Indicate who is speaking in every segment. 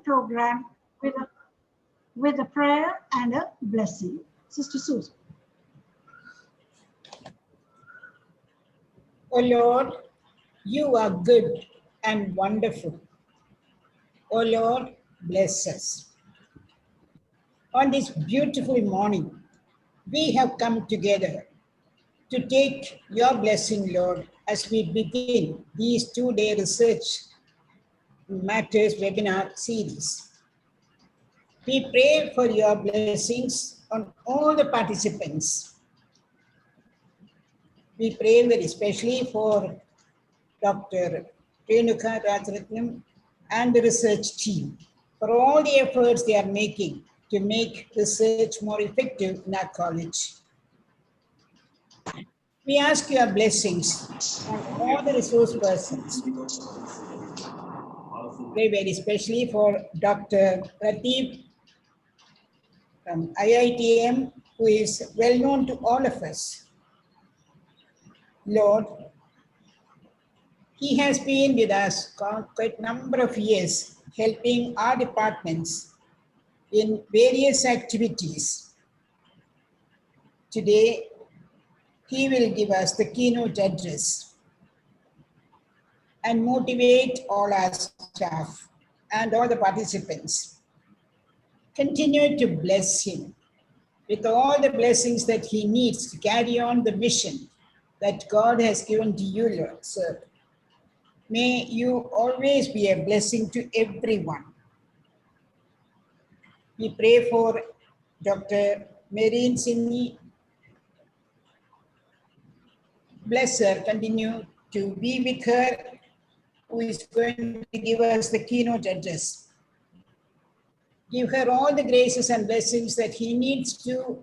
Speaker 1: program with a prayer and a blessing. Sister Susan.
Speaker 2: O Lord, you are good and wonderful. O Lord, bless us. On this beautiful morning, we have come together to take your blessing, Lord, as we begin these 2-day research matters webinar series. We pray for your blessings on all the participants. We pray very especially for Dr. Renuka Rajaratnam and the research team for all the efforts they are making to make research more effective in our college. We ask your blessings on all the resource persons. Pray very especially for Dr. Pradeep from IITM, who is well known to all of us. Lord, he has been with us quite a number of years, helping our departments in various activities. Today, he will give us the keynote address and motivate all our staff and all the participants. Continue to bless him with all the blessings that he needs to carry on the mission that God has given to you, Lord, sir. May you always be a blessing to everyone. We pray for Dr. Marine Sini. Bless her, continue to be with her, who is going to give us the keynote address. Give her all the graces and blessings that he needs to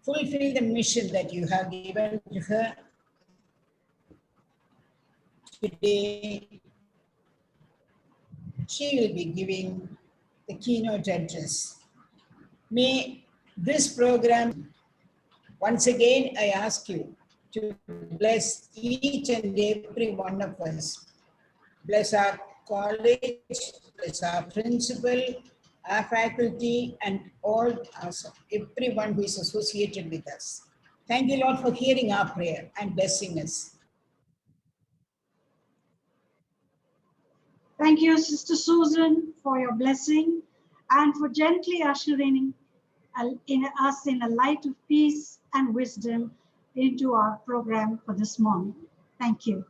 Speaker 2: fulfill the mission that you have given to her. Today, she will be giving the keynote address. May this program, once again, I ask you to bless each and every one of us. Bless our college, bless our principal, our faculty, and all us, everyone who is associated with us. Thank you, Lord, for hearing our prayer and blessing us.
Speaker 1: Thank you, Sister Susan, for your blessing and for gently ushering us in a light of peace and wisdom into our program for this morning. Thank you.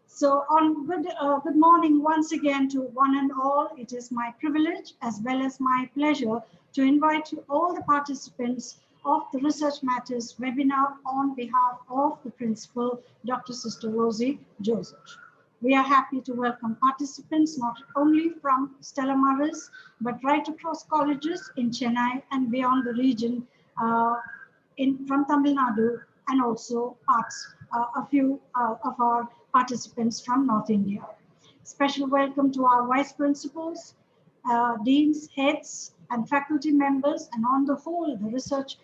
Speaker 1: So good morning once again to one and all. It is my privilege as well as my pleasure to invite you all the participants of the Research Matters webinar on behalf of the Principal, Dr. Sister Rosie Joseph. We are happy to welcome participants not only from Stella Maris, but right across colleges in Chennai and beyond the region from Tamil Nadu, and also a few of our participants from North India. Special welcome to our vice principals, deans, heads, and faculty members, and on the whole, the research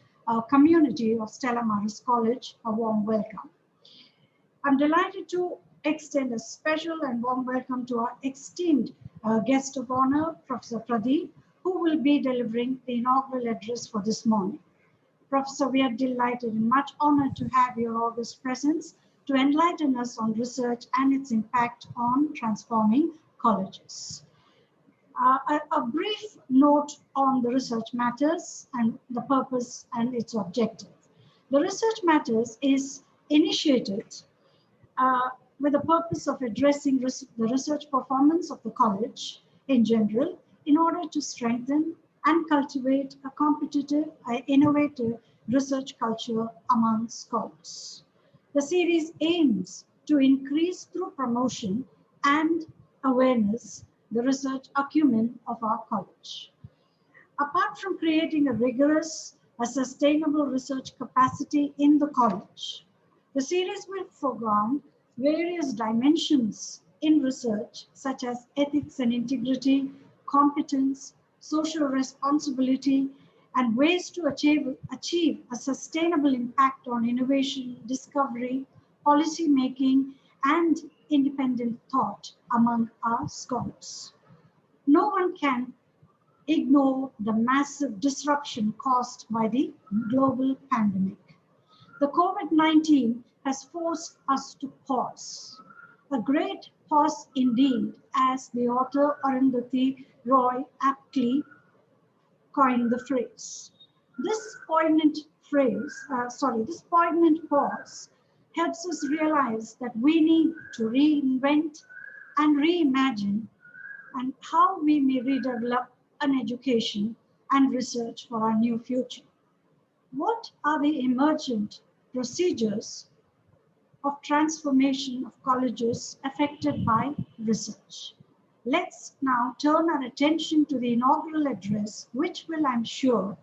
Speaker 1: community of Stella Maris College, a warm welcome. I'm delighted to extend a special and warm welcome to our esteemed guest of honor, Professor Pradeep, who will be delivering the inaugural address for this morning. Professor, we are delighted and much honored to have your august presence to enlighten us on research and its impact on transforming colleges. A brief note on the Research Matters and the purpose and its objective. The Research Matters is initiated with the purpose of addressing the research performance of the college in general in order to strengthen and cultivate a competitive, innovative research culture among scholars. The series aims to increase through promotion and awareness the research acumen of our college. Apart from creating a rigorous, sustainable research capacity in the college, the series will foreground various dimensions in research, such as ethics and integrity, competence, social responsibility, and ways to achieve a sustainable impact on innovation, discovery, policy making, and independent thought among our scholars. No one can ignore the massive disruption caused by the global pandemic. The COVID-19 has forced us to pause, a great pause indeed, as the author Arundhati Roy aptly coined the phrase. This this poignant pause helps us realize that we need to reinvent and reimagine and how we may redevelop an education and research for our new future. What are the emergent procedures of transformation of colleges affected by research? Let's now turn our attention to the inaugural address, which will, I'm sure,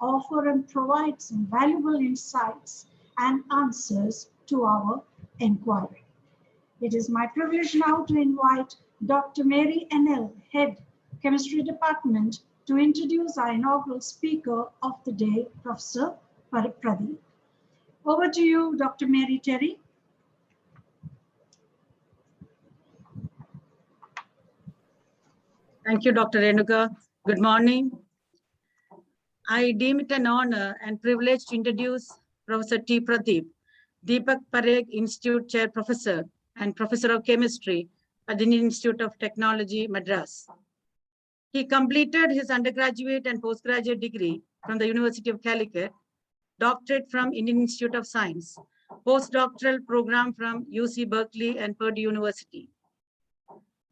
Speaker 1: offer and provide some valuable insights and answers to our inquiry. It is my privilege now to invite Dr. Mary N.L., Head, Chemistry Department, to introduce our inaugural speaker of the day, Professor Pradeep. Over to you, Dr. Mary Terry.
Speaker 3: Thank you, Dr. Renuka. Good morning. I deem it an honor and privilege to introduce Professor T. Pradeep, Deepak Parekh Institute Chair Professor and Professor of Chemistry at the Indian Institute of Technology, Madras. He completed his undergraduate and postgraduate degree from the University of Calicut, doctorate from Indian Institute of Science, postdoctoral program from UC Berkeley and Purdue University.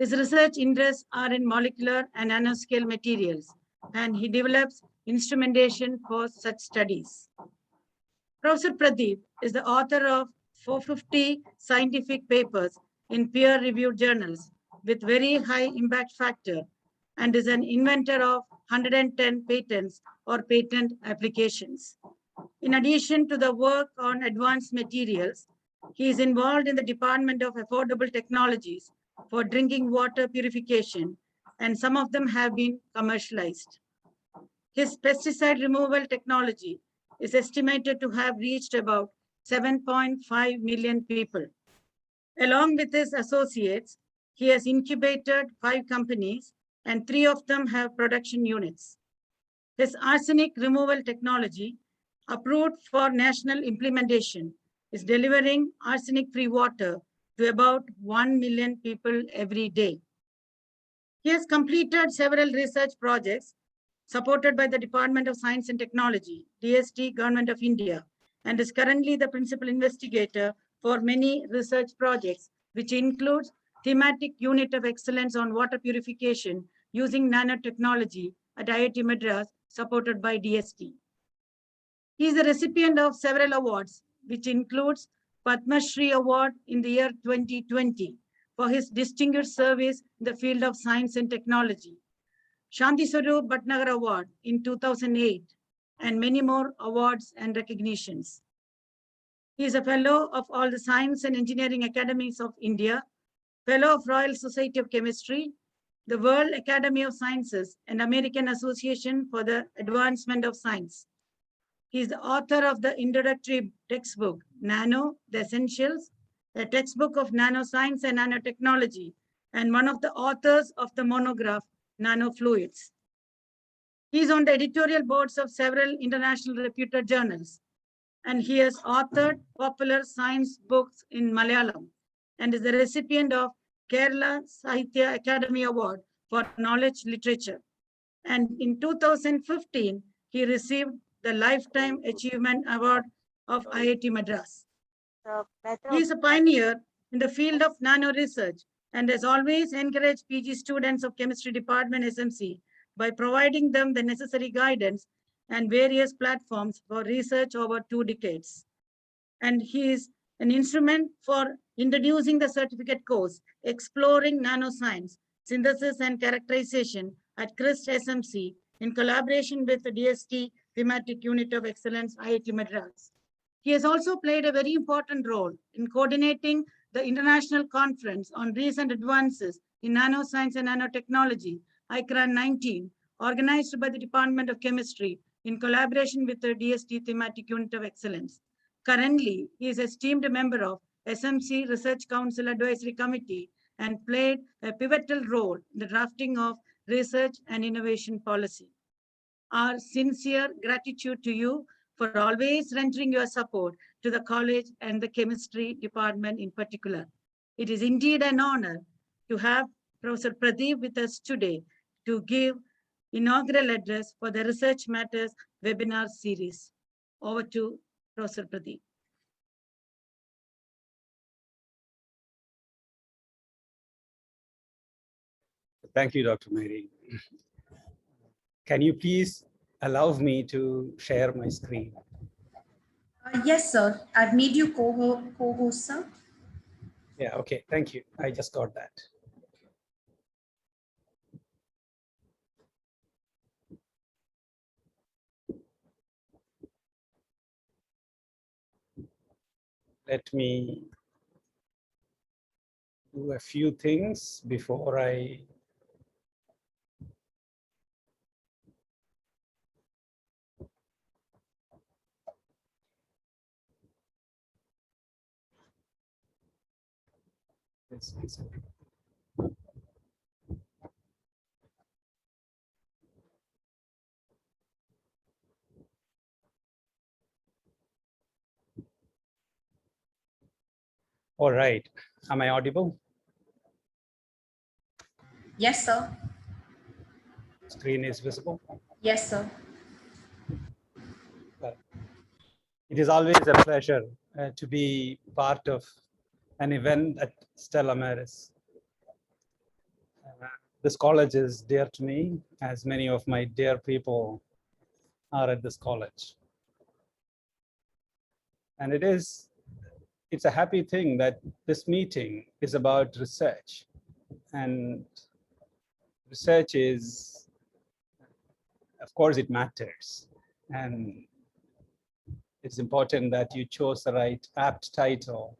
Speaker 3: His research interests are in molecular and nanoscale materials, and he develops instrumentation for such studies. Professor Pradeep is the author of 450 scientific papers in peer-reviewed journals with very high impact factor and is an inventor of 110 patents or patent applications. In addition to the work on advanced materials, he is involved in the Department of Affordable Technologies for drinking water purification, and some of them have been commercialized. His pesticide removal technology is estimated to have reached about 7.5 million people. Along with his associates, he has incubated 5 companies and 3 of them have production units. His arsenic removal technology, approved for national implementation, is delivering arsenic-free water to about 1 million people every day. He has completed several research projects supported by the Department of Science and Technology, DST, Government of India, and is currently the principal investigator for many research projects, which includes thematic unit of excellence on water purification using nanotechnology at IIT Madras, supported by DST. He is the recipient of several awards, which includes Padma Shri Award in the year 2020 for his distinguished service in the field of science and technology, Shanti Swarup Bhatnagar Award in 2008, and many more awards and recognitions. He is a fellow of all the Science and Engineering Academies of India, fellow of Royal Society of Chemistry, the World Academy of Sciences, and American Association for the Advancement of Science. He is the author of the introductory textbook, Nano, the Essentials, a textbook of nanoscience and nanotechnology, and one of the authors of the monograph, Nanofluids. He is on the editorial boards of several international reputed journals, and he has authored popular science books in Malayalam and is the recipient of Kerala Sahitya Academy Award for Knowledge Literature. And in 2015, he received the Lifetime Achievement Award of IIT Madras. He is a pioneer in the field of nano research and has always encouraged PG students of Chemistry Department SMC by providing them the necessary guidance and various platforms for research over 2 decades. And he is an instrument for introducing the certificate course, Exploring Nanoscience, Synthesis and Characterization at CRIST SMC in collaboration with the DST Thematic Unit of Excellence, IIT Madras. He has also played a very important role in coordinating the International Conference on Recent Advances in Nanoscience and Nanotechnology, ICRAN 19, organized by the Department of Chemistry in collaboration with the DST Thematic Unit of Excellence. Currently, he is esteemed member of SMC Research Council Advisory Committee and played a pivotal role in the drafting of research and innovation policy. Our sincere gratitude to you for always rendering your support to the college and the chemistry department in particular. It is indeed an honor to have Professor Pradeep with us today to give inaugural address for the Research Matters webinar series. Over to Professor Pradeep.
Speaker 4: Thank you, Dr. Mary. Can you please allow me to share my screen?
Speaker 5: Yes, sir. I've made you co-host, sir.
Speaker 4: Yeah, okay, thank you. I just got that. Let me do a few things before I All right. Am I audible?
Speaker 5: Yes, sir.
Speaker 4: Screen is visible?
Speaker 5: Yes, sir.
Speaker 4: Well, it is always a pleasure to be part of an event at Stella Maris. This college is dear to me, as many of my dear people are at this college. And it's a happy thing that this meeting is about research. And research is, of course, it matters. And it's important that you chose the right apt title.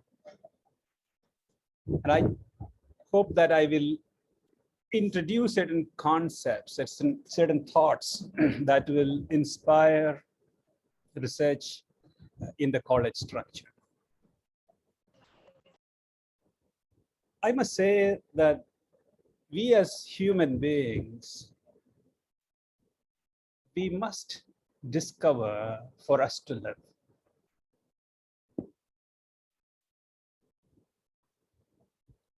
Speaker 4: And I hope that I will introduce certain concepts, certain thoughts that will inspire research in the college structure. I must say that we as human beings, we must discover for us to live.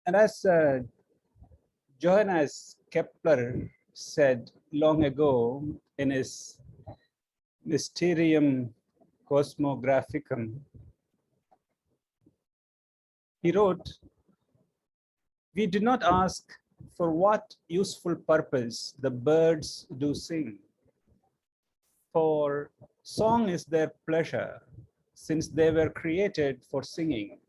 Speaker 4: And as Johannes Kepler said long ago in his Mysterium Cosmographicum, he wrote, "We do not ask for what useful purpose the birds do sing, for song is their pleasure, since they were created for singing.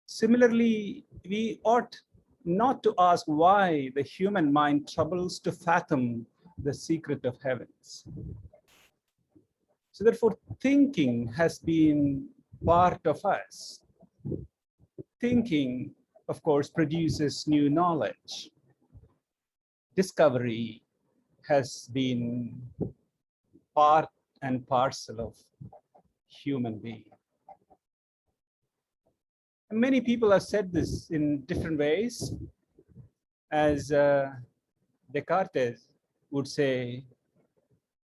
Speaker 4: Similarly, we ought not to ask why the human mind troubles to fathom the secret of heavens." So therefore, thinking has been part of us. Thinking, of course, produces new knowledge. Discovery has been part and parcel of human being. And many people have said this in different ways. As Descartes would say,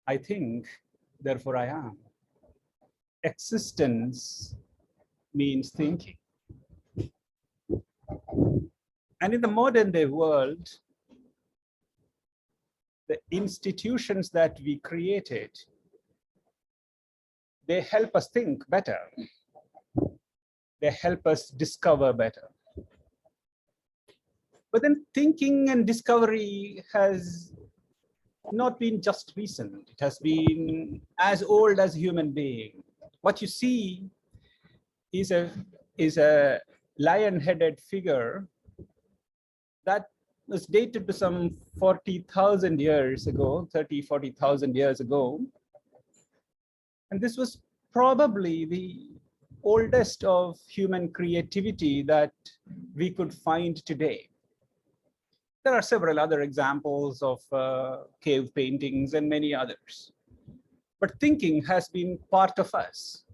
Speaker 4: I think, therefore I am. Existence means thinking. And in the modern day world, the institutions that we created, they help us think better. They help us discover better. But then thinking and discovery has not been just recent. It has been as old as human being. What you see is a lion-headed figure that was dated to some 40,000 years ago, 40,000 years ago. And this was probably the oldest of human creativity that we could find today. There are several other examples of cave paintings and many others. But thinking has been part of us.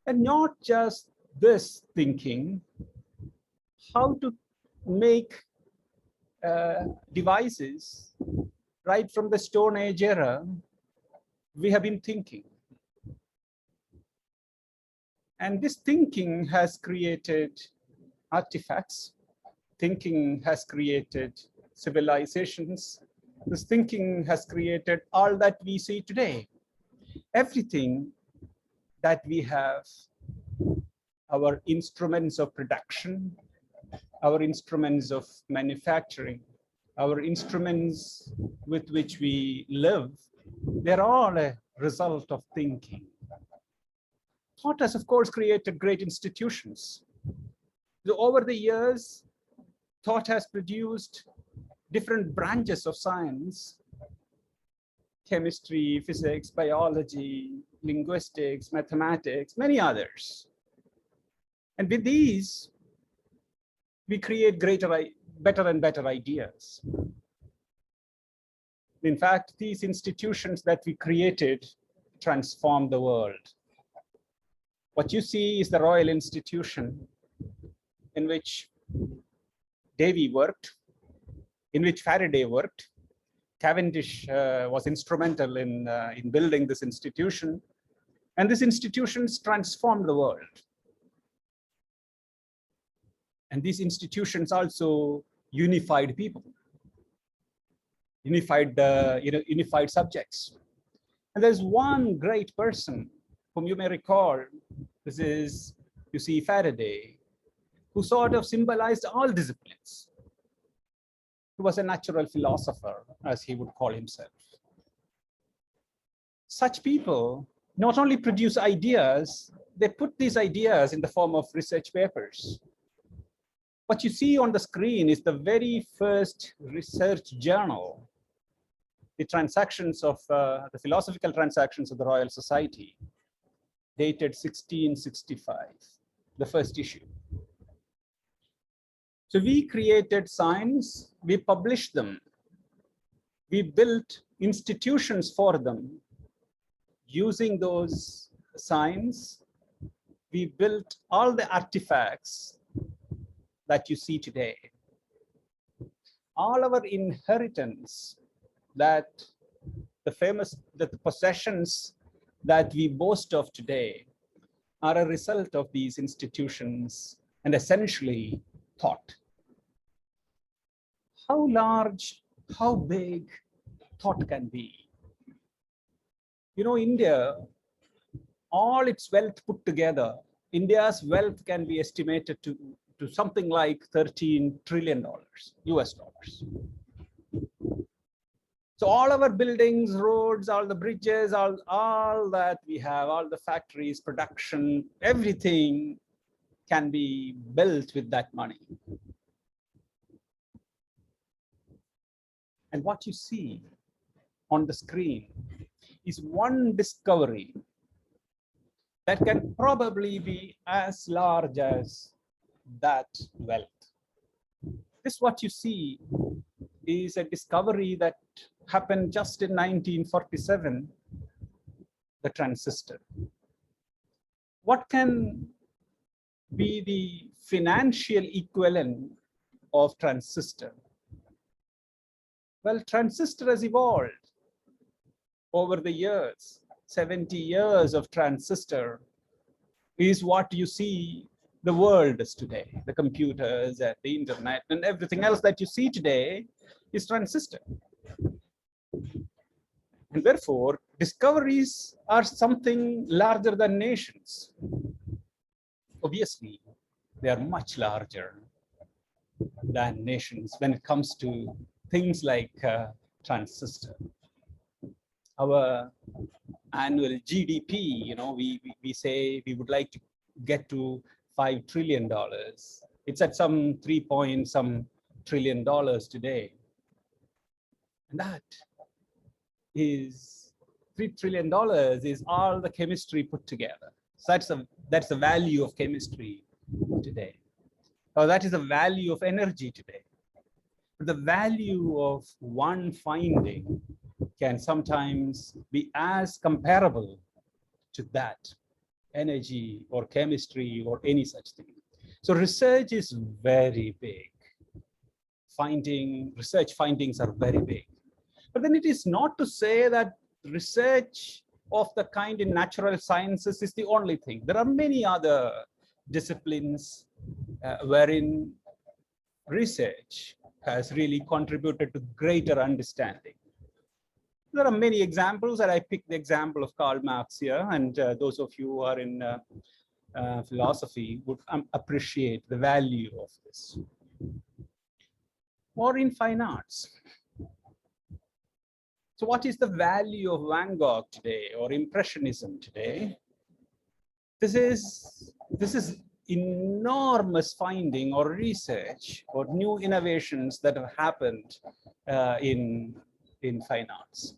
Speaker 4: And not just this thinking, how to make devices, right from the Stone Age era, we have been thinking. And this thinking has created artifacts. Thinking has created civilizations. This thinking has created all that we see today. Everything that we have, our instruments of production, our instruments of manufacturing, our instruments with which we live, they're all a result of thinking. Thought has, of course, created great institutions. So over the years, thought has produced different branches of science: chemistry, physics, biology, linguistics, mathematics, many others. And with these, we create better and better ideas. In fact, these institutions that we created transform the world. What you see is the Royal Institution, in which Davy worked, in which Faraday worked. Cavendish was instrumental in building this institution. And these institutions transformed the world. And these institutions also unified people, unified subjects. And there's one great person whom you may recall. This is, you see, Faraday, who sort of symbolized all disciplines. He was a natural philosopher, as he would call himself. Such people not only produce ideas, they put these ideas in the form of research papers. What you see on the screen is the very first research journal, the transactions of the philosophical transactions of the Royal Society, dated 1665, the first issue. So we created science, we published them, we built institutions for them. Using those science, we built all the artifacts that you see today. All our inheritance, that the possessions that we boast of today, are a result of these institutions and essentially thought. How large, how big thought can be? You know, India, all its wealth put together, India's wealth can be estimated to something like $13 trillion, US dollars. So all our buildings, roads, all the bridges, all that we have, all the factories, production, everything can be built with that money. And what you see on the screen is one discovery that can probably be as large as that wealth. This, what you see, is a discovery that happened just in 1947, the transistor. What can be the financial equivalent of transistor? Well, transistor has evolved over the years. 70 years of transistor is what you see the world is today. The computers and the internet and everything else that you see today is transistor. And therefore, discoveries are something larger than nations. Obviously, they are much larger than nations when it comes to things like transistor. Our annual GDP, you know, we say we would like to get to $5 trillion. It's at some 3 trillion today. And that is $3 trillion is all the chemistry put together. So that's the value of chemistry today. Or that is the value of energy today. But the value of one finding can sometimes be as comparable to that energy or chemistry or any such thing. So research is very big. research findings are very big. But then it is not to say that research of the kind in natural sciences is the only thing. There are many other disciplines wherein research has really contributed to greater understanding. There are many examples, and I picked the example of Karl Marx here, and those of you who are in philosophy would appreciate the value of this. Or in fine arts. So what is the value of Van Gogh today or Impressionism today? This is enormous finding or research or new innovations that have happened in fine arts.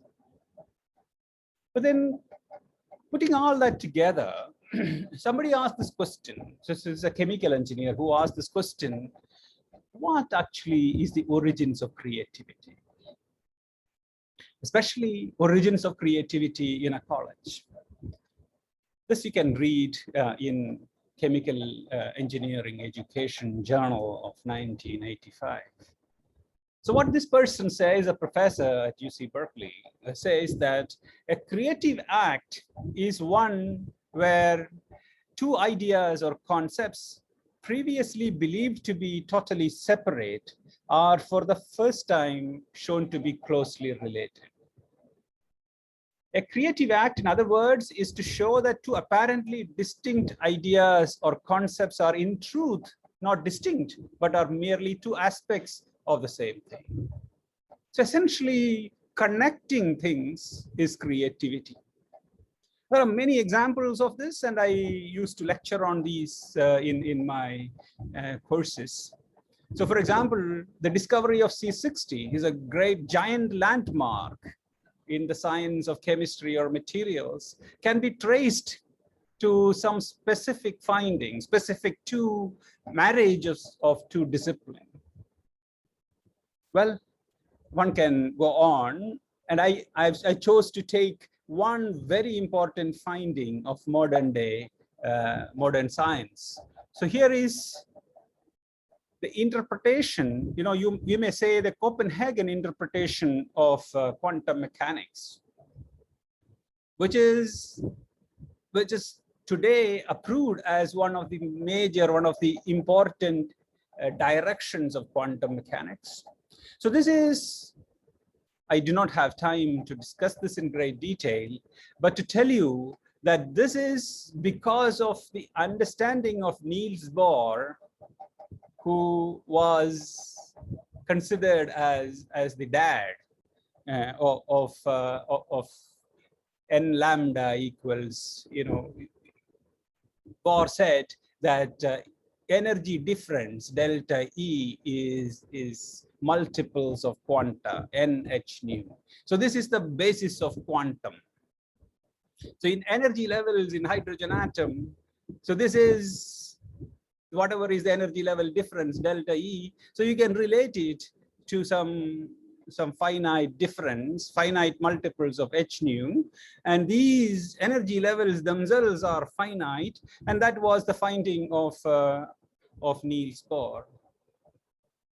Speaker 4: But then putting all that together, somebody asked this question. So this is a chemical engineer who asked this question: what actually is the origins of creativity? Especially origins of creativity in a college. This you can read in Chemical Engineering Education Journal of 1985. So what this person says, a professor at UC Berkeley, says that a creative act is one where two ideas or concepts previously believed to be totally separate are for the first time shown to be closely related. A creative act, in other words, is to show that two apparently distinct ideas or concepts are in truth not distinct, but are merely two aspects of the same thing. So essentially, connecting things is creativity. There are many examples of this, and I used to lecture on these in my courses. So for example, the discovery of C60 is a great giant landmark in the science of chemistry or materials, can be traced to some specific findings, specific to marriages of two disciplines. Well, one can go on, and I chose to take one very important finding of modern day, modern science. So here is the interpretation, you may say the Copenhagen interpretation of quantum mechanics, which is today approved as one of the important directions of quantum mechanics. So this is, I do not have time to discuss this in great detail, but to tell you that this is because of the understanding of Niels Bohr, who was considered as the dad of n lambda equals, Bohr said that energy difference delta E is multiples of quanta nh nu. So this is the basis of quantum. So in energy levels in hydrogen atom, so this is whatever is the energy level difference delta E. So you can relate it to some finite difference, finite multiples of h nu, and these energy levels themselves are finite, and that was the finding of Niels Bohr.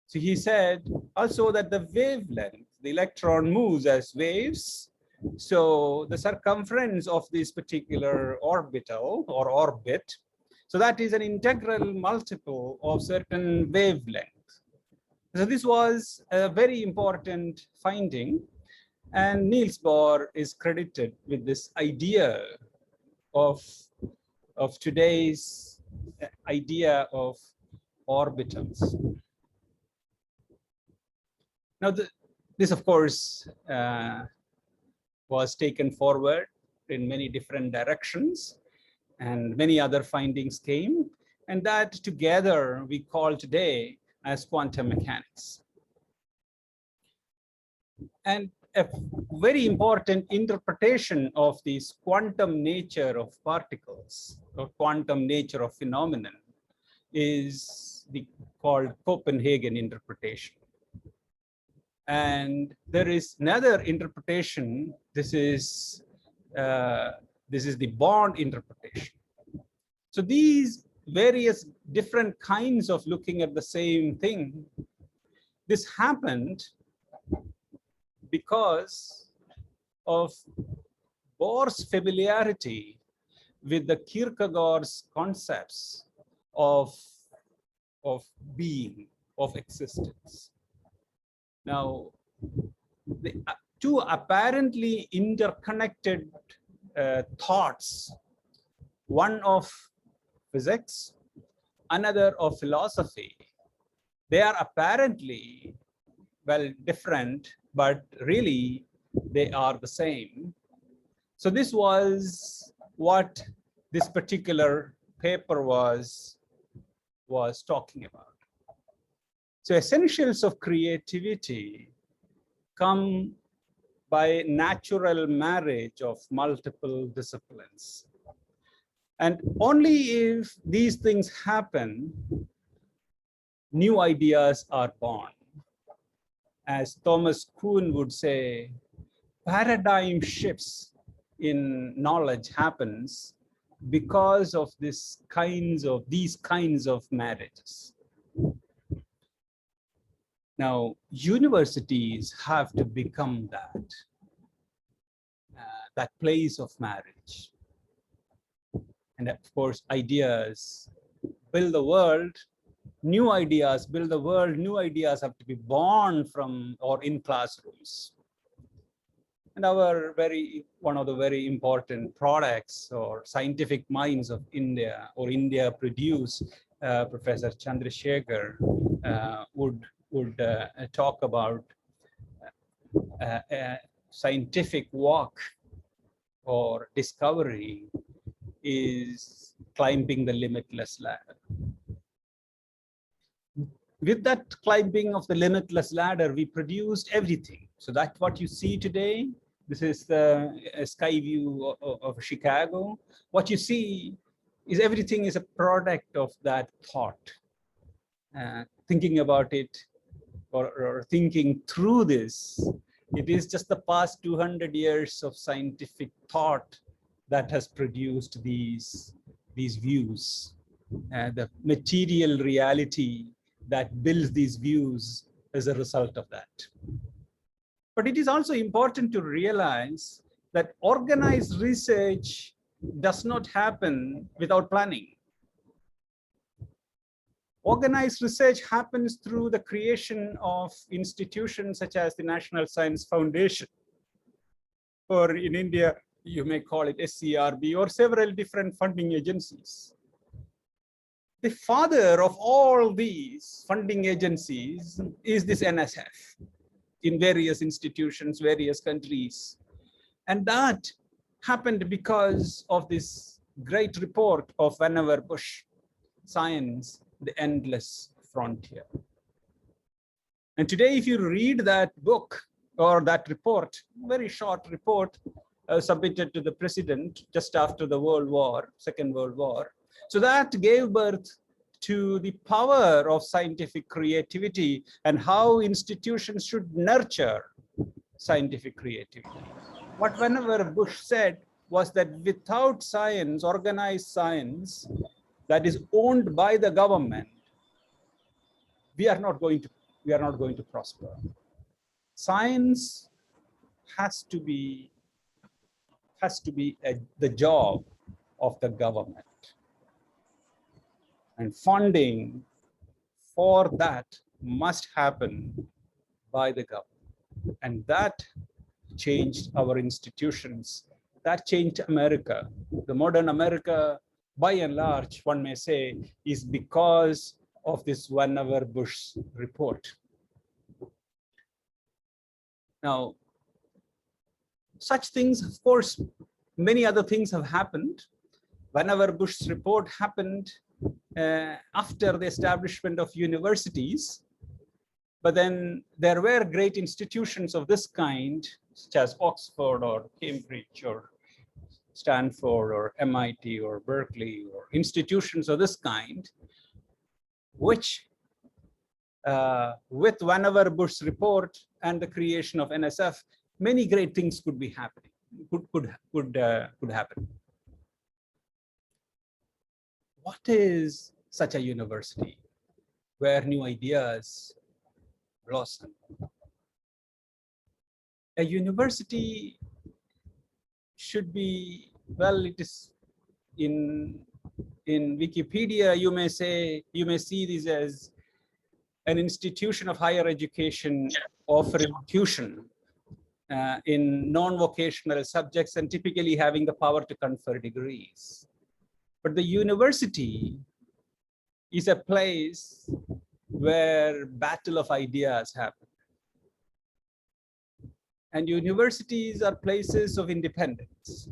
Speaker 4: So he said also that the wavelength, the electron moves as waves, so the circumference of this particular orbital or orbit, so that is an integral multiple of certain wavelength. So this was a very important finding, and Niels Bohr is credited with this idea of today's idea of orbitals. Now, this of course was taken forward in many different directions, and many other findings came, and that together we call today as quantum mechanics. And a very important interpretation of this quantum nature of particles or quantum nature of phenomenon is called Copenhagen interpretation. And there is another interpretation. This is the bond interpretation. So these various different kinds of looking at the same thing This happened because of Bohr's familiarity with the Kierkegaard's concepts of being, of existence. Now, the two apparently interconnected thoughts, one of physics, another of philosophy, they are apparently, well, different, but really they are the same. So this was what this particular paper was talking about. So essentials of creativity come by natural marriage of multiple disciplines. And only if these things happen, new ideas are born. As Thomas Kuhn would say, paradigm shifts in knowledge happens because of these kinds of marriages. Now, universities have to become that place of marriage. And of course, ideas build the world, new ideas build the world, new ideas have to be born from or in classrooms. And one of the very important products or scientific minds of India, or India produce, Professor Chandrasekhar would talk about scientific walk or discovery is climbing the limitless ladder. With that climbing of the limitless ladder, we produced everything. So that's what you see today. This is the sky view of Chicago. What you see is everything is a product of that thought. Thinking about it or thinking through this, it is just the past 200 years of scientific thought that has produced these views. The material reality that builds these views as a result of that. But it is also important to realize that organized research does not happen without planning. Organized research happens through the creation of institutions such as the National Science Foundation, or in India, you may call it SCRB, or several different funding agencies. The father of all these funding agencies is this NSF in various institutions, various countries. And that happened because of this great report of Vannevar Bush, Science, the Endless Frontier. And today, if you read that book or that report, very short report submitted to the president just after the Second World War. So that gave birth to the power of scientific creativity and how institutions should nurture scientific creativity. What Vannevar Bush said was that without science, organized science, that is owned by the government, we are not going to prosper. Science has to be the job of the government, and funding for that must happen by the government. And that changed our institutions. That changed America. The modern America, by and large, one may say, is because of this Vannevar Bush report. Now, such things, of course, many other things have happened. Vannevar Bush's report happened after the establishment of universities. But then there were great institutions of this kind, such as Oxford or Cambridge or Stanford or MIT or Berkeley, or institutions of this kind, which with Vannevar Bush's report and the creation of NSF, many great things could be happening, could happen. What is such a university where new ideas blossom. A university should be, well, it is in Wikipedia, you may see this as an institution of higher education offering tuition in non-vocational subjects and typically having the power to confer degrees. But the university is a place where battle of ideas happen. And universities are places of independence.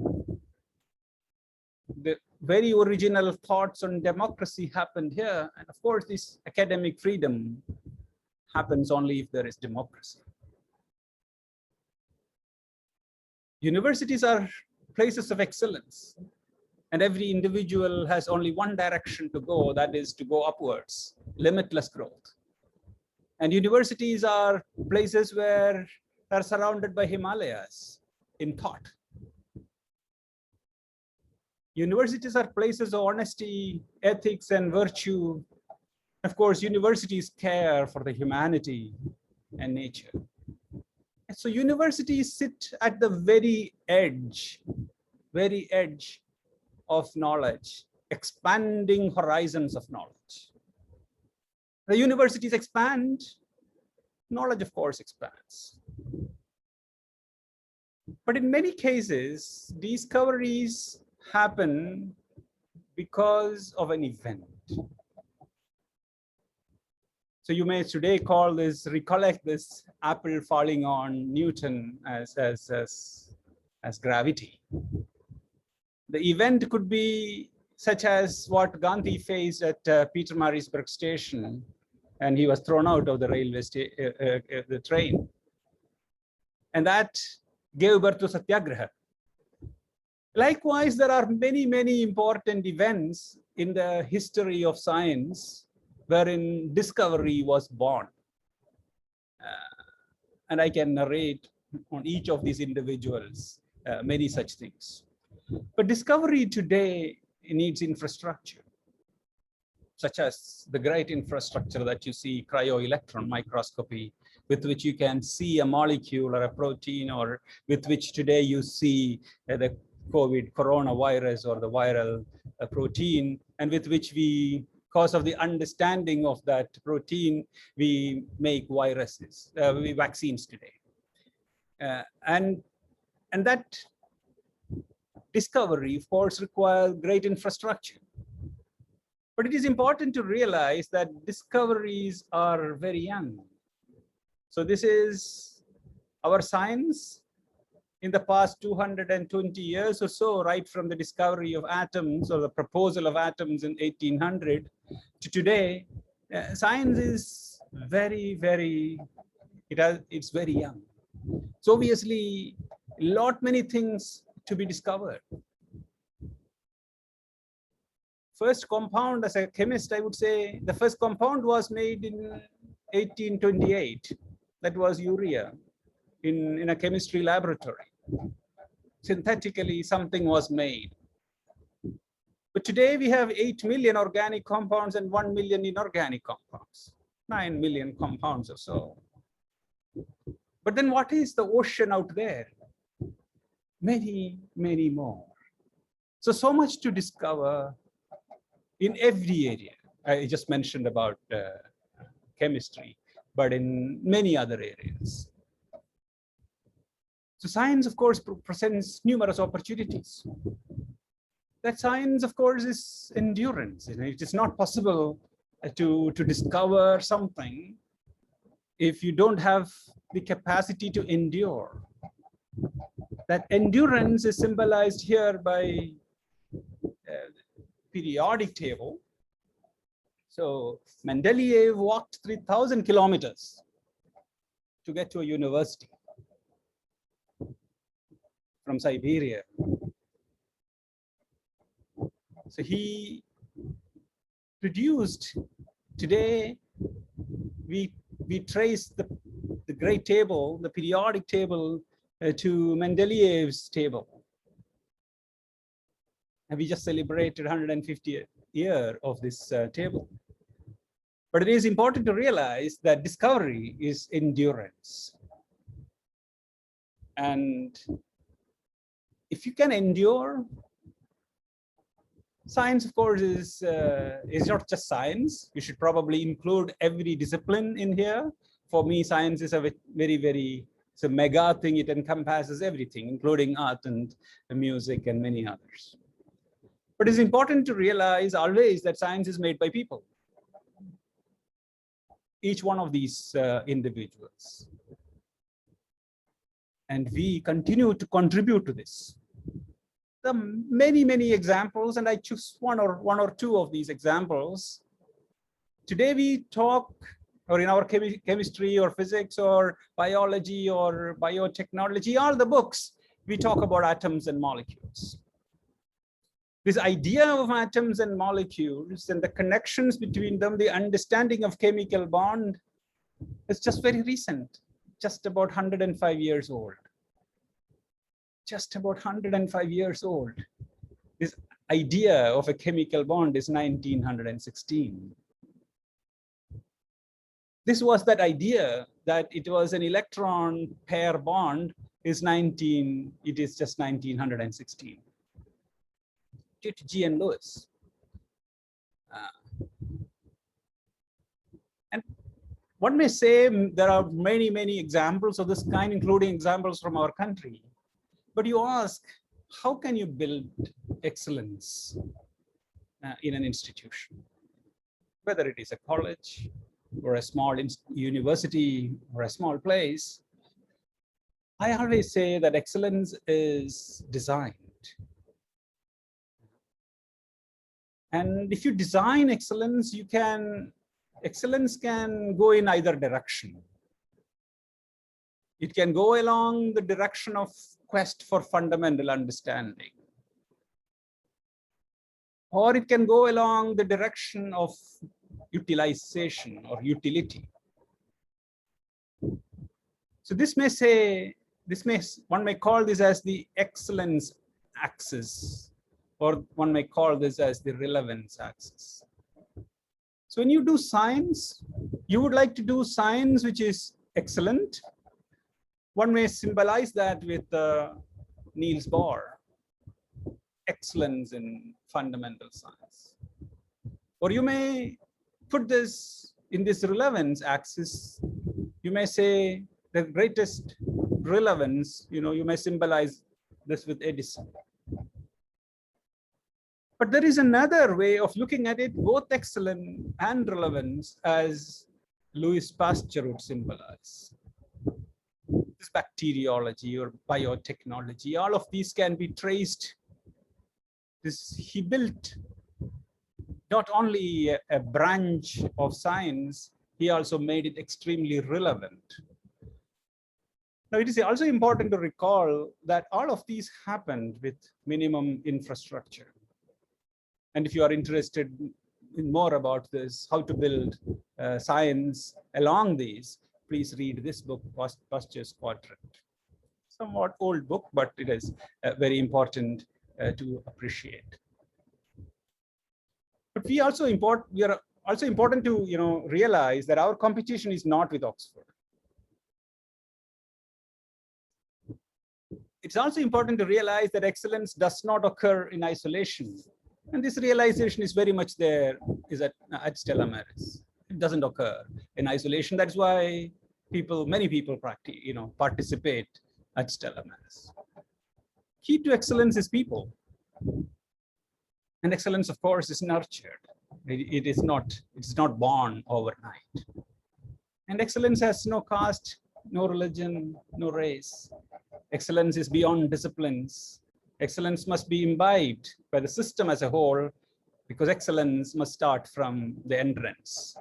Speaker 4: The very original thoughts on democracy happened here. And of course, this academic freedom happens only if there is democracy. Universities are places of excellence. And every individual has only one direction to go, that is to go upwards, limitless growth. And universities are places where are surrounded by Himalayas in thought. Universities are places of honesty, ethics, and virtue. Of course, universities care for the humanity and nature. And so universities sit at the very edge of knowledge, expanding horizons of knowledge. The universities expand, knowledge, of course, expands. But in many cases, discoveries happen because of an event. So you may today recollect this apple falling on Newton as gravity. The event could be such as what Gandhi faced at Petermarisburg station, and he was thrown out of the the train. And that gave birth to Satyagraha. Likewise, there are many, many important events in the history of science wherein discovery was born. And I can narrate on each of these individuals many such things. But discovery today needs infrastructure, such as the great infrastructure that you see, cryo-electron microscopy, with which you can see a molecule or a protein, or with which today you see the COVID coronavirus or the viral protein, and with which we, because of the understanding of that protein, we make viruses, vaccines today. And that discovery, of course, requires great infrastructure. But it is important to realize that discoveries are very young. So this is our science in the past 220 years or so, right from the discovery of atoms or the proposal of atoms in 1800 to today. Science is very, very, it's very young. So obviously, many things to be discovered. First compound, as a chemist, I would say the first compound was made in 1828. That was urea in a chemistry laboratory. Synthetically, something was made. But today we have 8 million organic compounds and 1 million inorganic compounds, 9 million compounds or so. But then what is the ocean out there? Many, many more. So much to discover in every area. I just mentioned about chemistry, but in many other areas. So science, of course, presents numerous opportunities. That science, of course, is endurance. It is not possible to discover something if you don't have the capacity to endure. That endurance is symbolized here by periodic table. So Mendeleev walked 3,000 kilometers to get to a university from Siberia. So he produced, today we trace the great table, the periodic table to Mendeleev's table. And we just celebrated 150th year of this table. But it is important to realize that discovery is endurance. And if you can endure, science, of course, is not just science. You should probably include every discipline in here. For me, science is a very, it's a mega thing. It encompasses everything, including art and music and many others. But it's important to realize always that science is made by people. Each one of these individuals. And we continue to contribute to this. There are many examples, and I choose one or two of these examples. Today we talk, or in our chemistry or physics or biology or biotechnology, all the books, we talk about atoms and molecules. This idea of atoms and molecules and the connections between them, the understanding of chemical bond, is just very recent, just about 105 years old. Just about 105 years old. This idea of a chemical bond is 1916. This was that idea that it was an electron pair bond it is just 1916. Due to G. N. Lewis. And one may say there are many examples of this kind, including examples from our country. But you ask, how can you build excellence in an institution? Whether it is a college or a small university or a small place, I always say that excellence is designed. And if you design excellence, excellence can go in either direction. It can go along the direction of quest for fundamental understanding. Or it can go along the direction of utilization or utility. So one may call this as the excellence axis, or one may call this as the relevance axis. So when you do science, you would like to do science which is excellent. One may symbolize that with Niels Bohr, excellence in fundamental science. Or you may put this in this relevance axis. You may say the greatest relevance, you may symbolize this with Edison. But there is another way of looking at it, both excellence and relevance, as Louis Pasteur would symbolize. This bacteriology or biotechnology, all of these can be traced. He built not only a branch of science, he also made it extremely relevant. Now, it is also important to recall that all of these happened with minimum infrastructure. And if you are interested in more about this, how to build science along these, please read this book, Pasteur's Quadrant. Somewhat old book, but it is very important to appreciate. But we are also important to realize that our competition is not with Oxford. It's also important to realize that excellence does not occur in isolation. And this realization is very much there at Stella Maris. It doesn't occur in isolation. That's why many people participate at Stella Maris. Key to excellence is people. And excellence, of course, is nurtured. It's not born overnight. And excellence has no caste, no religion, no race. Excellence is beyond disciplines. Excellence must be imbibed by the system as a whole, because excellence must start from the entrance,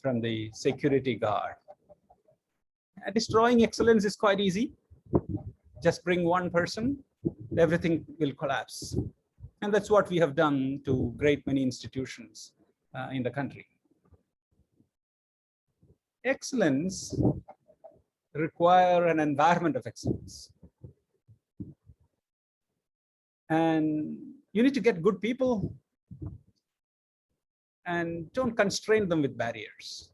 Speaker 4: from the security guard. Destroying excellence is quite easy. Just bring one person, everything will collapse. And that's what we have done to great many institutions in the country. Excellence requires an environment of excellence. And you need to get good people. and don't constrain them with barriers,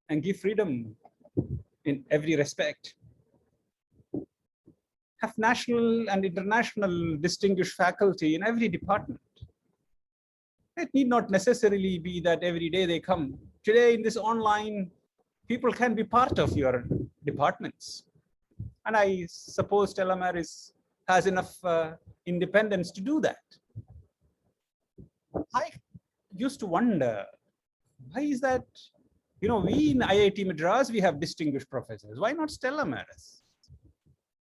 Speaker 4: and give freedom in every respect. Have national and international distinguished faculty in every department. It need not necessarily be that every day they come. Today in this online, people can be part of your departments. And I suppose Telemair has enough independence to do that. I used to wonder, why is that? You know, we in IIT Madras, we have distinguished professors. Why not Telemair?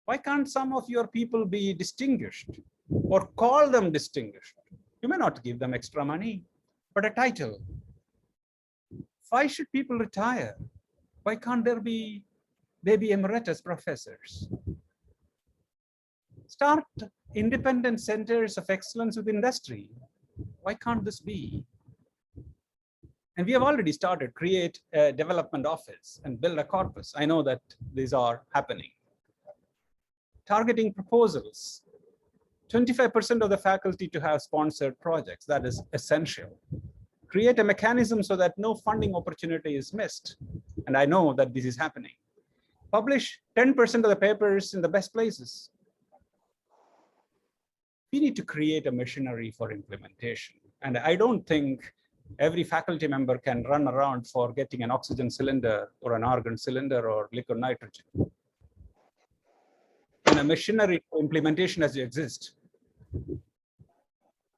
Speaker 4: Why can't some of your people be distinguished or call them distinguished? You may not give them extra money, but a title. Why should people retire? Why can't there be maybe emeritus professors? Start independent centers of excellence with industry. Why can't this be? And we have already started, create a development office and build a corpus. I know that these are happening. Targeting proposals. 25% of the faculty to have sponsored projects. That is essential. Create a mechanism so that no funding opportunity is missed. And I know that this is happening. Publish 10% of the papers in the best places. We need to create a machinery for implementation. And I don't think every faculty member can run around for getting an oxygen cylinder or an argon cylinder or liquid nitrogen. And a machinery for implementation has to exist.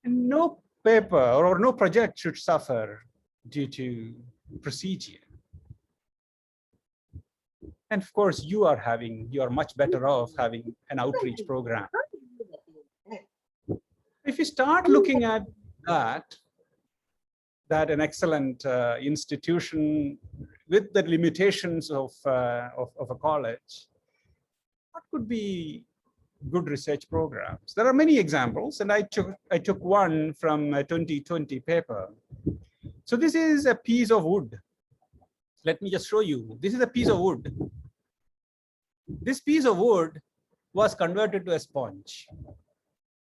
Speaker 4: And no paper or no project should suffer due to procedure. And of course, you are much better off having an outreach program. If you start looking at that an excellent institution with the limitations of a college, what could be good research programs? There are many examples, and I took one from a 2020 paper. So this is a piece of wood. Let me just show you. This is a piece of wood. This piece of wood was converted to a sponge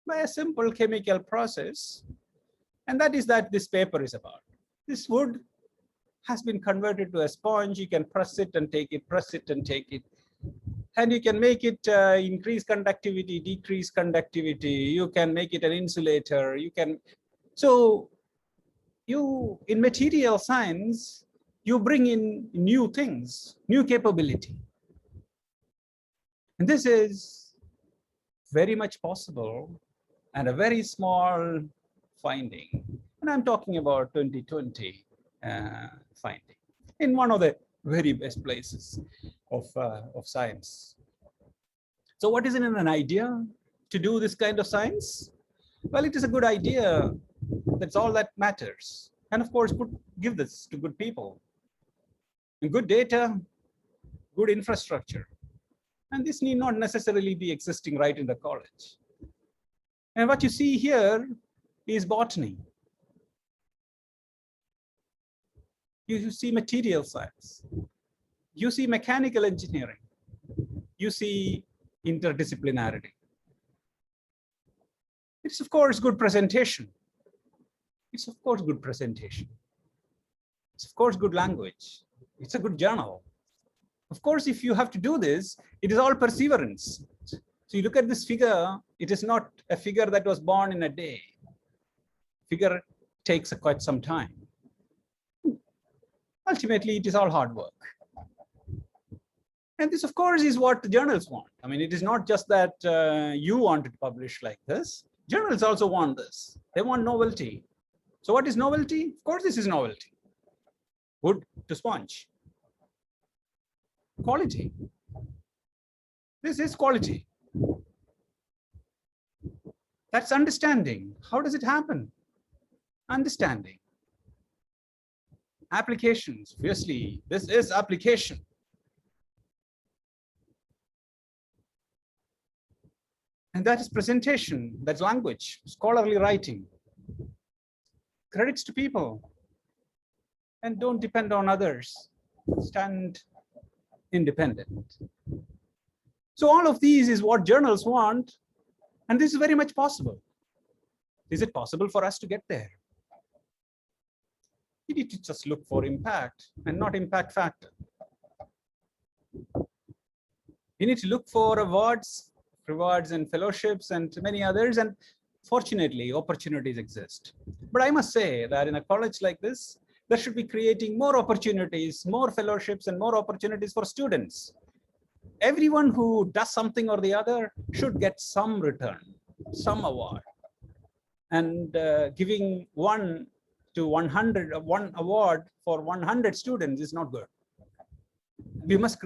Speaker 4: by a simple chemical process. And that is that this paper is about. This wood has been converted to a sponge. You can press it and take it, press it and take it. And you can make it increase conductivity, decrease conductivity. You can make it an insulator. You can, so you, in material science, you bring in new things, new capability. And this is very much possible and a very small finding. And I'm talking about 2020 finding in one of the very best places of science. So what is an idea to do this kind of science? Well, it is a good idea. That's all that matters. And of course, give this to good people. And good data, good infrastructure. And this need not necessarily be existing right in the college. And what you see here is botany. You see material science. You see mechanical engineering. You see interdisciplinarity. It's of course good presentation. It's of course good presentation. It's of course good language. It's a good journal. Of course, if you have to do this, it is all perseverance. So you look at this figure, it is not a figure that was born in a day. Figure takes quite some time. Ultimately, it is all hard work. And this, of course, is what the journals want. I mean, it is not just that you want to publish like this. Journals also want this. They want novelty. So what is novelty? Of course, this is novelty. Wood to sponge. Quality. This is quality. That's understanding. How does it happen? Understanding. Applications. Obviously, this is application. And that is presentation. That's language, scholarly writing. Credits to people. And don't depend on others. Stand independent. So all of these is what journals want. And this is very much possible. Is it possible for us to get there? You need to just look for impact and not impact factor. You need to look for awards, rewards, and fellowships, and many others. And fortunately, opportunities exist. But I must say that in a college like this, there should be creating more opportunities, more fellowships, and more opportunities for students. Everyone who does something or the other should get some return, some award. And giving 1 to 100, one award for 100 students is not good. We must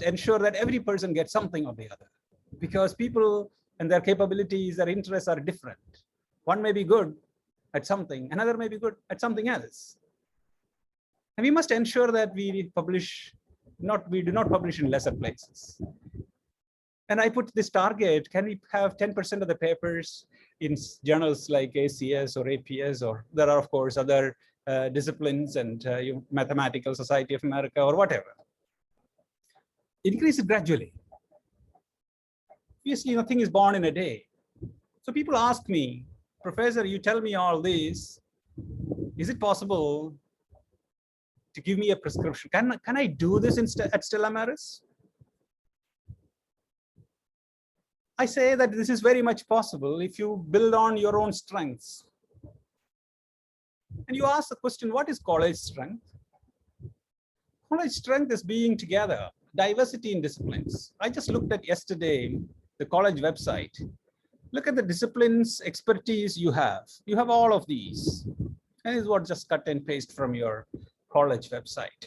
Speaker 4: ensure that every person gets something or the other, because people and their capabilities, their interests are different. One may be good at something, another may be good at something else. And we must ensure that we do not publish in lesser places. And I put this target, can we have 10% of the papers in journals like ACS or APS, or there are of course other disciplines and Mathematical Society of America or whatever. Increase it gradually. Obviously, nothing is born in a day. So people ask me, Professor, you tell me all this. Is it possible to give me a prescription? Can I do this at Stella Maris? I say that this is very much possible if you build on your own strengths. And you ask the question, what is college strength? College strength is being together, diversity in disciplines. I just looked at yesterday the college website. Look at the disciplines, expertise you have. You have all of these. And this is what just cut and paste from your college website.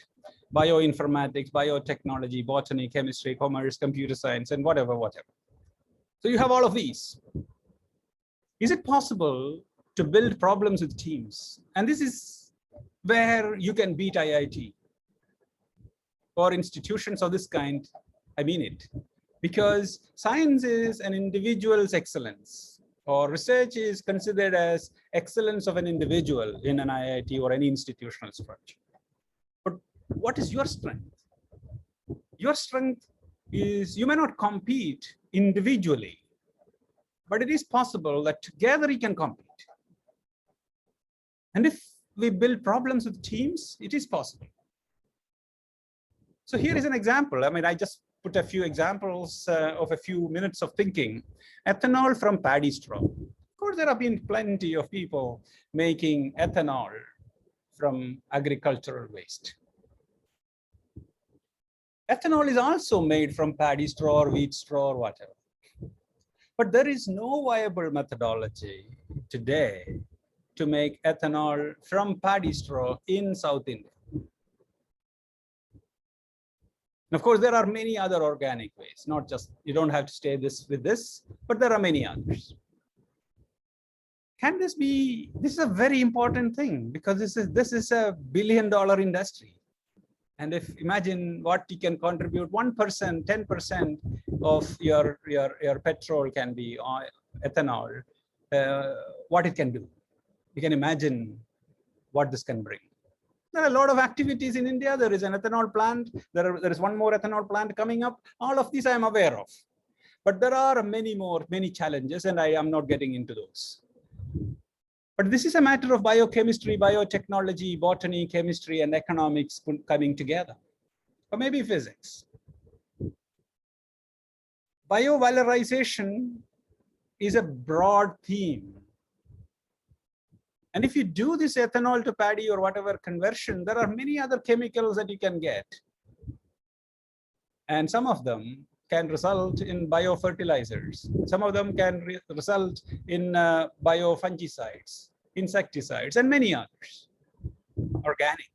Speaker 4: Bioinformatics, biotechnology, botany, chemistry, commerce, computer science, and whatever. So you have all of these. Is it possible to build problems with teams? And this is where you can beat IIT or institutions of this kind. I mean it. Because science is an individual's excellence, or research is considered as excellence of an individual in an IIT or any institutional structure. But what is your strength? Your strength is, you may not compete individually, but it is possible that together you can compete. And if we build problems with teams, it is possible. So here is an example. I mean, I just put a few examples of a few minutes of thinking. Ethanol from paddy straw. Of course, there have been plenty of people making ethanol from agricultural waste. Ethanol is also made from paddy straw or wheat straw or whatever. But there is no viable methodology today to make ethanol from paddy straw in South India. And of course, there are many other organic ways, not just, you don't have to stay with this, but there are many others. Can this be, this is a very important thing, because this is a billion-dollar industry. And if imagine what you can contribute, 1%, 10% of your petrol can be ethanol, what it can do. You can imagine what this can bring. There are a lot of activities in India. There is an ethanol plant. There is one more ethanol plant coming up. All of these I am aware of. But there are many challenges, and I am not getting into those. But this is a matter of biochemistry, biotechnology, botany, chemistry, and economics coming together. Or maybe physics. Biovalorization is a broad theme. And if you do this ethanol to paddy or whatever conversion, there are many other chemicals that you can get. And some of them can result in biofertilizers. Some of them can result in biofungicides, insecticides, and many others, organic.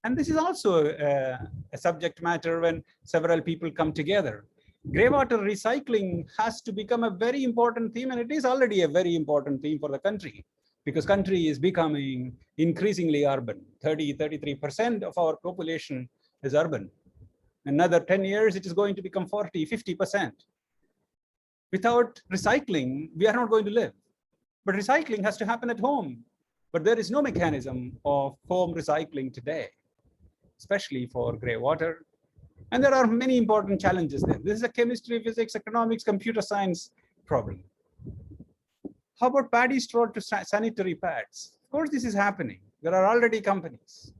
Speaker 4: And this is also a subject matter when several people come together. Greywater recycling has to become a very important theme, and it is already a very important theme for the country. Because country is becoming increasingly urban. 33% of our population is urban. Another 10 years, it is going to become 40, 50%. Without recycling, we are not going to live. But recycling has to happen at home. But there is no mechanism of home recycling today, especially for greywater. And there are many important challenges there. This is a chemistry, physics, economics, computer science problem. How about paddy straw to sanitary pads? Of course, this is happening. There are already companies.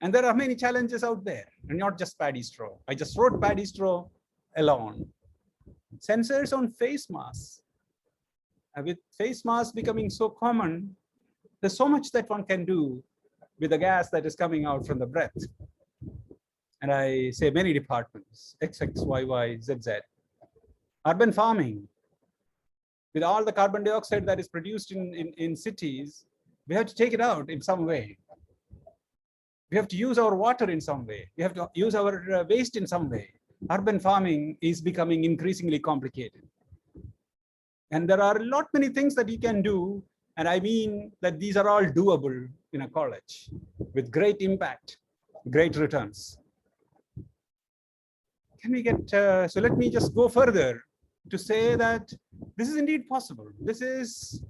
Speaker 4: And there are many challenges out there, and not just paddy straw. I just wrote paddy straw alone. Sensors on face masks. With face masks becoming so common, there's so much that one can do with the gas that is coming out from the breath. And I say many departments, XX, YY, ZZ. Urban farming, with all the carbon dioxide that is produced in cities, we have to take it out in some way. We have to use our water in some way. We have to use our waste in some way. Urban farming is becoming increasingly complicated. And there are a lot many things that you can do. And I mean that these are all doable in a college with great impact, great returns. Can we get, so let me just go further to say that this is indeed possible. Is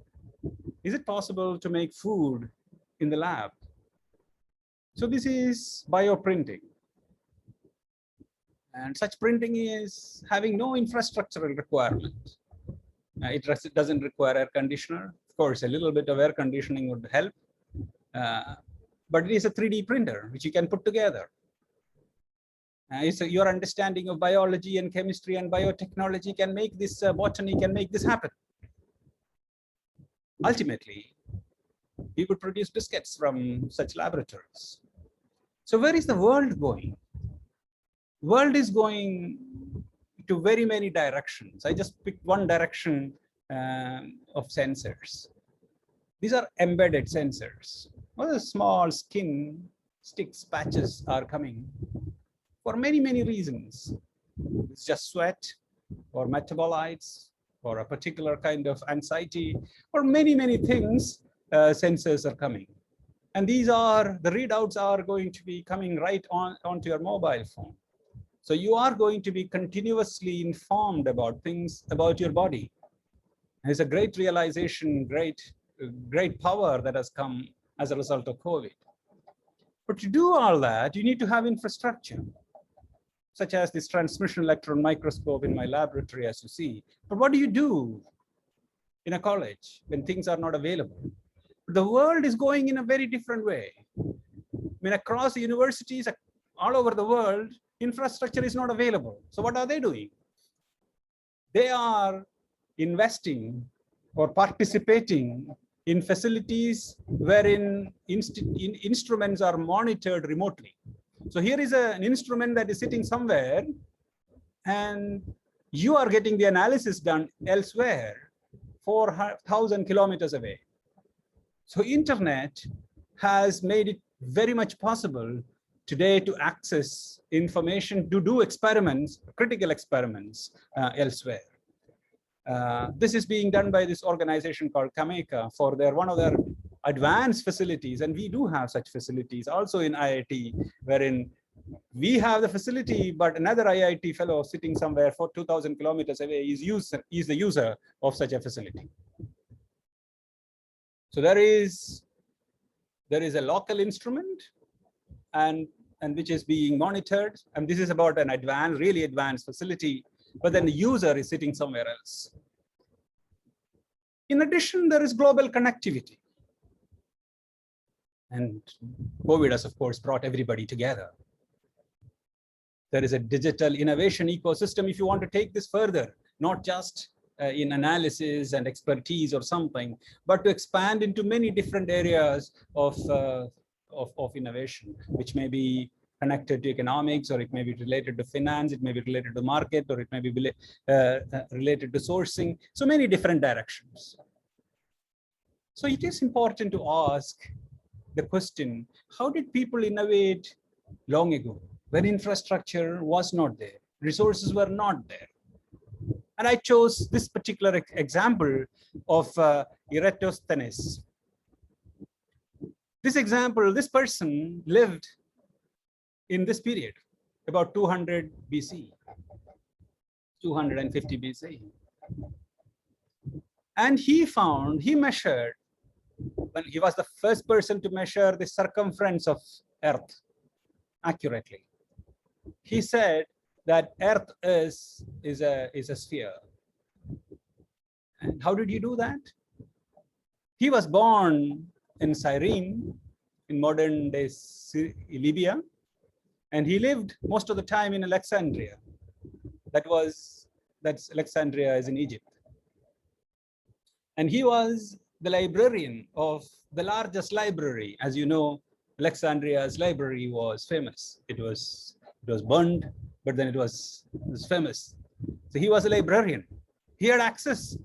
Speaker 4: it possible to make food in the lab? So this is bioprinting. And such printing is having no infrastructural requirement. It doesn't require air conditioner. Of course, a little bit of air conditioning would help. But it is a 3D printer, which you can put together. Your understanding of biology and chemistry and biotechnology can make this, botany can make this happen. Ultimately, we would produce biscuits from such laboratories. So where is the world going? World is going to very many directions. I just picked one direction of sensors. These are embedded sensors. Well, the small skin sticks, patches are coming for many, many reasons. It's just sweat or metabolites or a particular kind of anxiety or many, many things. Sensors are coming. And these are, the readouts are going to be coming right onto your mobile phone. So you are going to be continuously informed about things about your body. There's a great realization, great power that has come as a result of COVID. But to do all that, you need to have infrastructure, such as this transmission electron microscope in my laboratory, as you see. But what do you do in a college when things are not available? The world is going in a very different way. I mean, across the universities, all over the world, infrastructure is not available. So what are they doing? They are investing or participating in facilities wherein instruments are monitored remotely. So here is an instrument that is sitting somewhere, and you are getting the analysis done elsewhere, 4,000 kilometers away. So internet has made it very much possible today to access information, to do experiments, critical experiments elsewhere. This is being done by this organization called Kameka for one of their advanced facilities. And we do have such facilities also in IIT, wherein we have the facility, but another IIT fellow sitting somewhere for 2,000 kilometers away is the user of such a facility. So there is a local instrument and which is being monitored. And this is about an advanced, really advanced facility, but then the user is sitting somewhere else. In addition, there is global connectivity. And COVID has, of course, brought everybody together. There is a digital innovation ecosystem. If you want to take this further, not just in analysis and expertise or something, but to expand into many different areas of innovation, which may be connected to economics, or it may be related to finance, it may be related to market, or it may be related to sourcing. So many different directions. So it is important to ask the question, how did people innovate long ago when infrastructure was not there, resources were not there? And I chose this particular example of Eratosthenes. This example, this person lived in this period, about 200 BC, 250 BC. And he measured, when he was the first person to measure the circumference of Earth accurately. He said that Earth is a sphere. And how did he do that? He was born in Cyrene, in modern day Libya, and he lived most of the time in Alexandria. That's Alexandria is in Egypt. And he was the librarian of the largest library. As you know, Alexandria's library was famous. It was burned, but then it was famous. So he was a librarian. He had access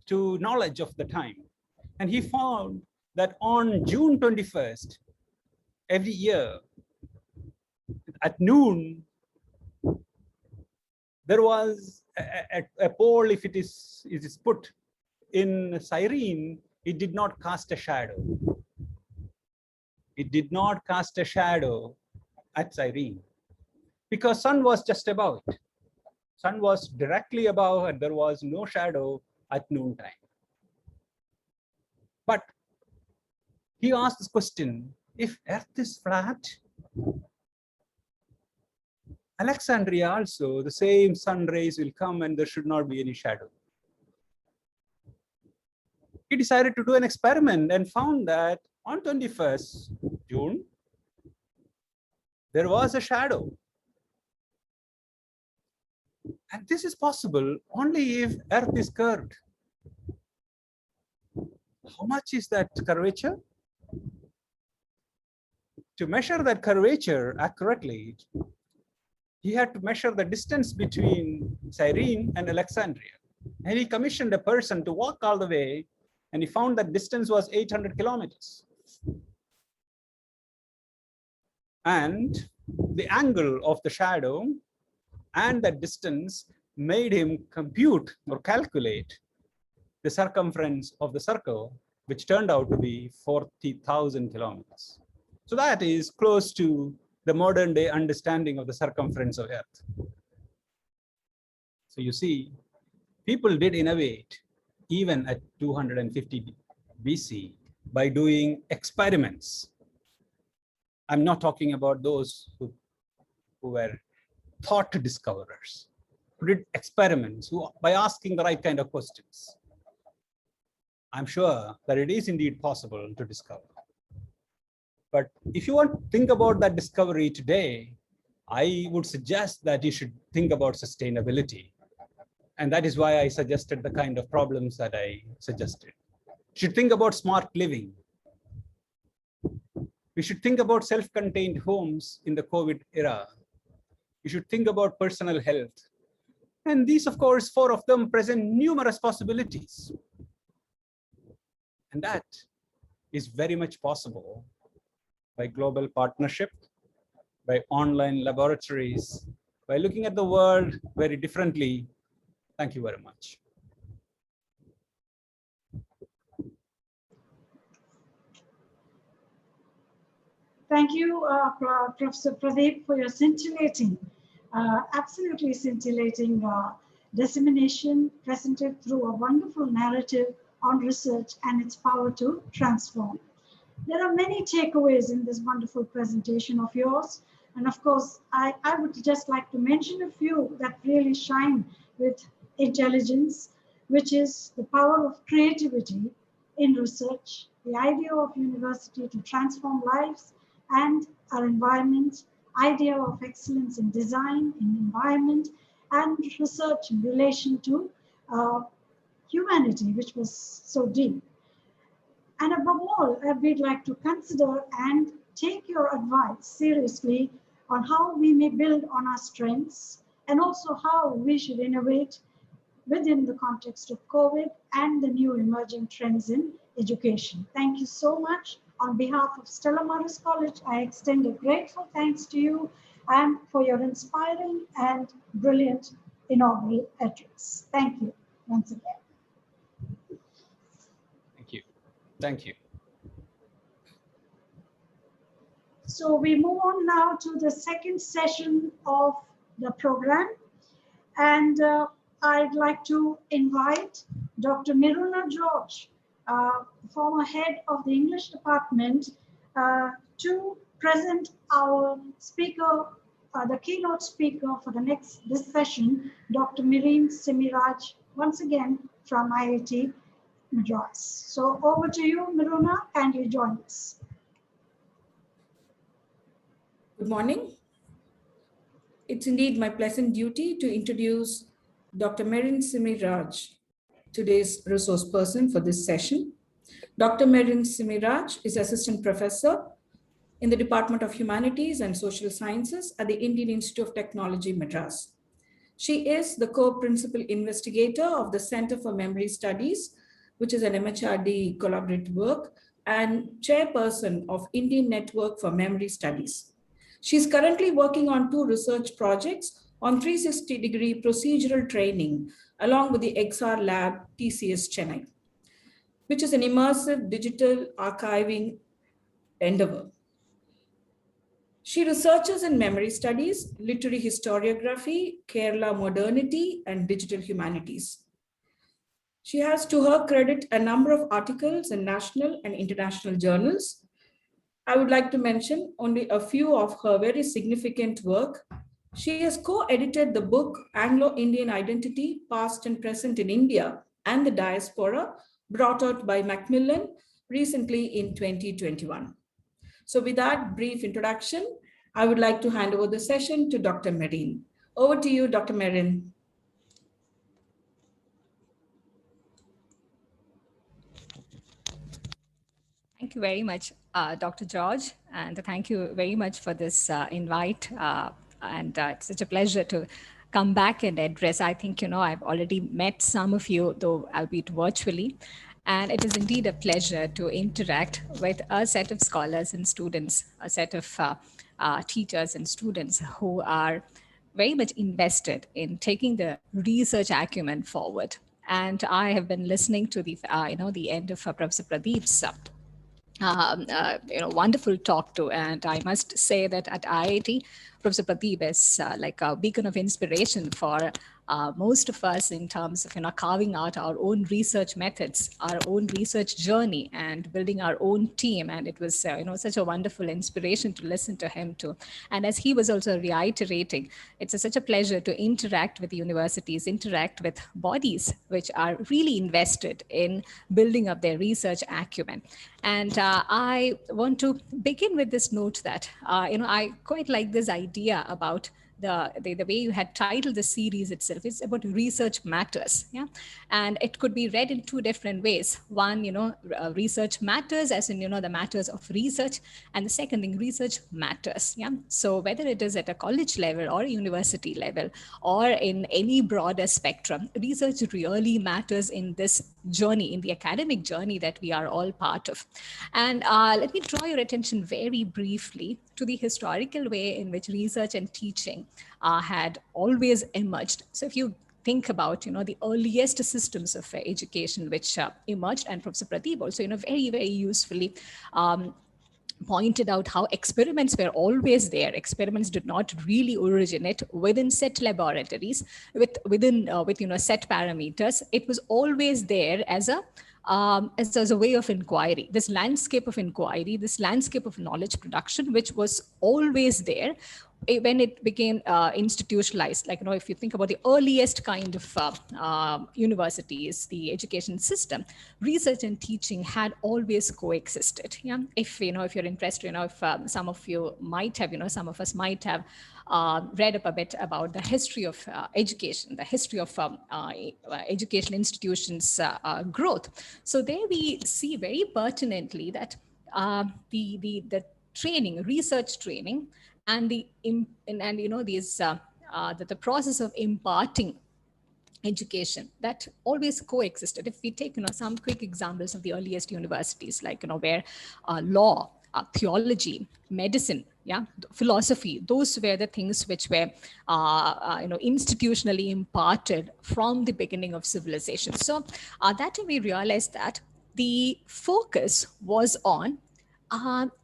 Speaker 4: to knowledge of the time. And he found that on June 21st, every year at noon, there was a pole, if it is put in Cyrene, it did not cast a shadow. It did not cast a shadow at Cyrene because sun was just above it. Sun was directly above and there was no shadow at noontime. But he asked this question, if Earth is flat, Alexandria also, the same sun rays will come and there should not be any shadow. He decided to do an experiment and found that on 21st June, there was a shadow. And this is possible only if Earth is curved. How much is that curvature? To measure that curvature accurately, he had to measure the distance between Cyrene and Alexandria. And he commissioned a person to walk all the way, and he found that distance was 800 kilometers. And the angle of the shadow and that distance made him compute or calculate the circumference of the circle, which turned out to be 40,000 kilometers. So that is close to the modern day understanding of the circumference of Earth. So you see, people did innovate even at 250 BC by doing experiments. I'm not talking about those who were thought discoverers, who did experiments by asking the right kind of questions. I'm sure that it is indeed possible to discover. But if you want to think about that discovery today, I would suggest that you should think about sustainability. And that is why I suggested the kind of problems that I suggested. You should think about smart living. We should think about self-contained homes in the COVID era. You should think about personal health. And these, of course, 4 of them present numerous possibilities. And that is very much possible by global partnership, by online laboratories, by looking at the world very differently. Thank you very much.
Speaker 1: Thank you, Professor Pradeep, for your scintillating, absolutely scintillating dissemination presented through a wonderful narrative on research and its power to transform. There are many takeaways in this wonderful presentation of yours. And of course, I would just like to mention a few that really shine with intelligence, which is the power of creativity in research, the idea of university to transform lives and our environment, idea of excellence in design, in environment, and research in relation to humanity, which was so deep. And above all, we'd like to consider and take your advice seriously on how we may build on our strengths and also how we should innovate within the context of COVID and the new emerging trends in education. Thank you so much. On behalf of Stella Maris College, I extend a grateful thanks to you and for your inspiring and brilliant inaugural address. Thank you once again.
Speaker 4: Thank you. Thank you.
Speaker 1: So we move on now to the second session of the program. And I'd like to invite Dr. Miruna George, former head of the English department, to present our speaker, the keynote speaker for this session, Dr. Mireen Simiraj, once again from IIT Madras. So over to you, Miruna, kindly join us.
Speaker 6: Good morning. It's indeed my pleasant duty to introduce Dr. Merin Simiraj, today's resource person for this session. Dr. Merin Simiraj is Assistant Professor in the Department of Humanities and Social Sciences at the Indian Institute of Technology, Madras. She is the co-principal investigator of the Center for Memory Studies, which is an MHRD collaborative work, and chairperson of Indian Network for Memory Studies. She's currently working on 2 research projects on 360-degree procedural training, along with the XR Lab TCS Chennai, which is an immersive digital archiving endeavor. She researches in memory studies, literary historiography, Kerala modernity, and digital humanities. She has to her credit a number of articles in national and international journals. I would like to mention only a few of her very significant work. She has co-edited the book Anglo-Indian Identity, Past and Present in India and the Diaspora, brought out by Macmillan recently in 2021. So with that brief introduction, I would like to hand over the session to Dr. Merin. Over to you, Dr. Merin.
Speaker 7: Thank you very much, Dr. George, and thank you very much for this invite. It's such a pleasure to come back and address. I think, I've already met some of you, though albeit virtually, and it is indeed a pleasure to interact with a set of scholars and students, a set of teachers and students who are very much invested in taking the research acumen forward. And I have been listening to the, the end of Professor Pradeep's wonderful talk to. And I must say that at IIT, Professor Pradeep is like a beacon of inspiration for most of us in terms of carving out our own research methods, our own research journey, and building our own team. And it was such a wonderful inspiration to listen to him too. And as he was also reiterating, it's such a pleasure to interact with universities, interact with bodies which are really invested in building up their research acumen. And I want to begin with this note that I quite like this idea about the way you had titled the series itself. It's about research matters, yeah, and it could be read in 2 different ways. One, research matters, as in the matters of research, and the second thing, research matters, yeah. So whether it is at a college level or a university level or in any broader spectrum, research really matters in this journey, in the academic journey that we are all part of. And let me draw your attention very briefly to the historical way in which research and teaching had always emerged. So if you think about, the earliest systems of education which emerged, and Professor Pradeep also, very, very usefully pointed out how experiments were always there. Experiments did not really originate within set laboratories with set parameters. It was always there as a way of inquiry, this landscape of inquiry, this landscape of knowledge production, which was always there when it became institutionalized. Like, if you think about the earliest kind of universities, the education system, research and teaching had always coexisted. Yeah, if you're interested, if some of you might have, some of us might have read up a bit about the history of education, the history of education institutions' growth. So there we see very pertinently that the training, research training, and the process of imparting education, that always coexisted. If we take some quick examples of the earliest universities, like where law, theology, medicine, yeah, philosophy, those were the things which were institutionally imparted from the beginning of civilization. So that time we realized that the focus was on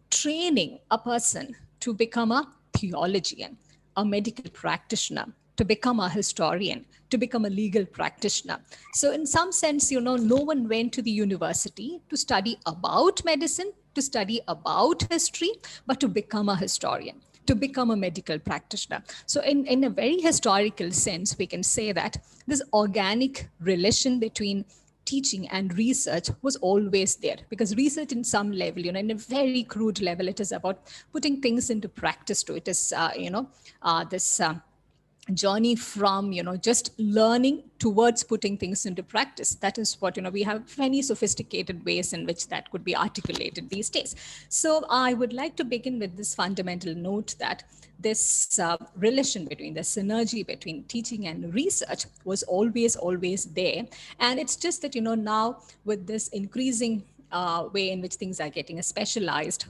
Speaker 7: training a person to become a theologian, a medical practitioner, to become a historian, to become a legal practitioner. So in some sense, no one went to the university to study about medicine, to study about history, but to become a historian, to become a medical practitioner. So in a very historical sense, we can say that this organic relation between teaching and research was always there, because research in some level, you know, in a very crude level, it is about putting things into practice too. It is, this journey from, you know, just learning towards putting things into practice. That is what, you know, we have many sophisticated ways in which that could be articulated these days. So I would like to begin with this fundamental note that this relation between the synergy between teaching and research was always there. And it's just that, you know, now with this increasing way in which things are getting specialized,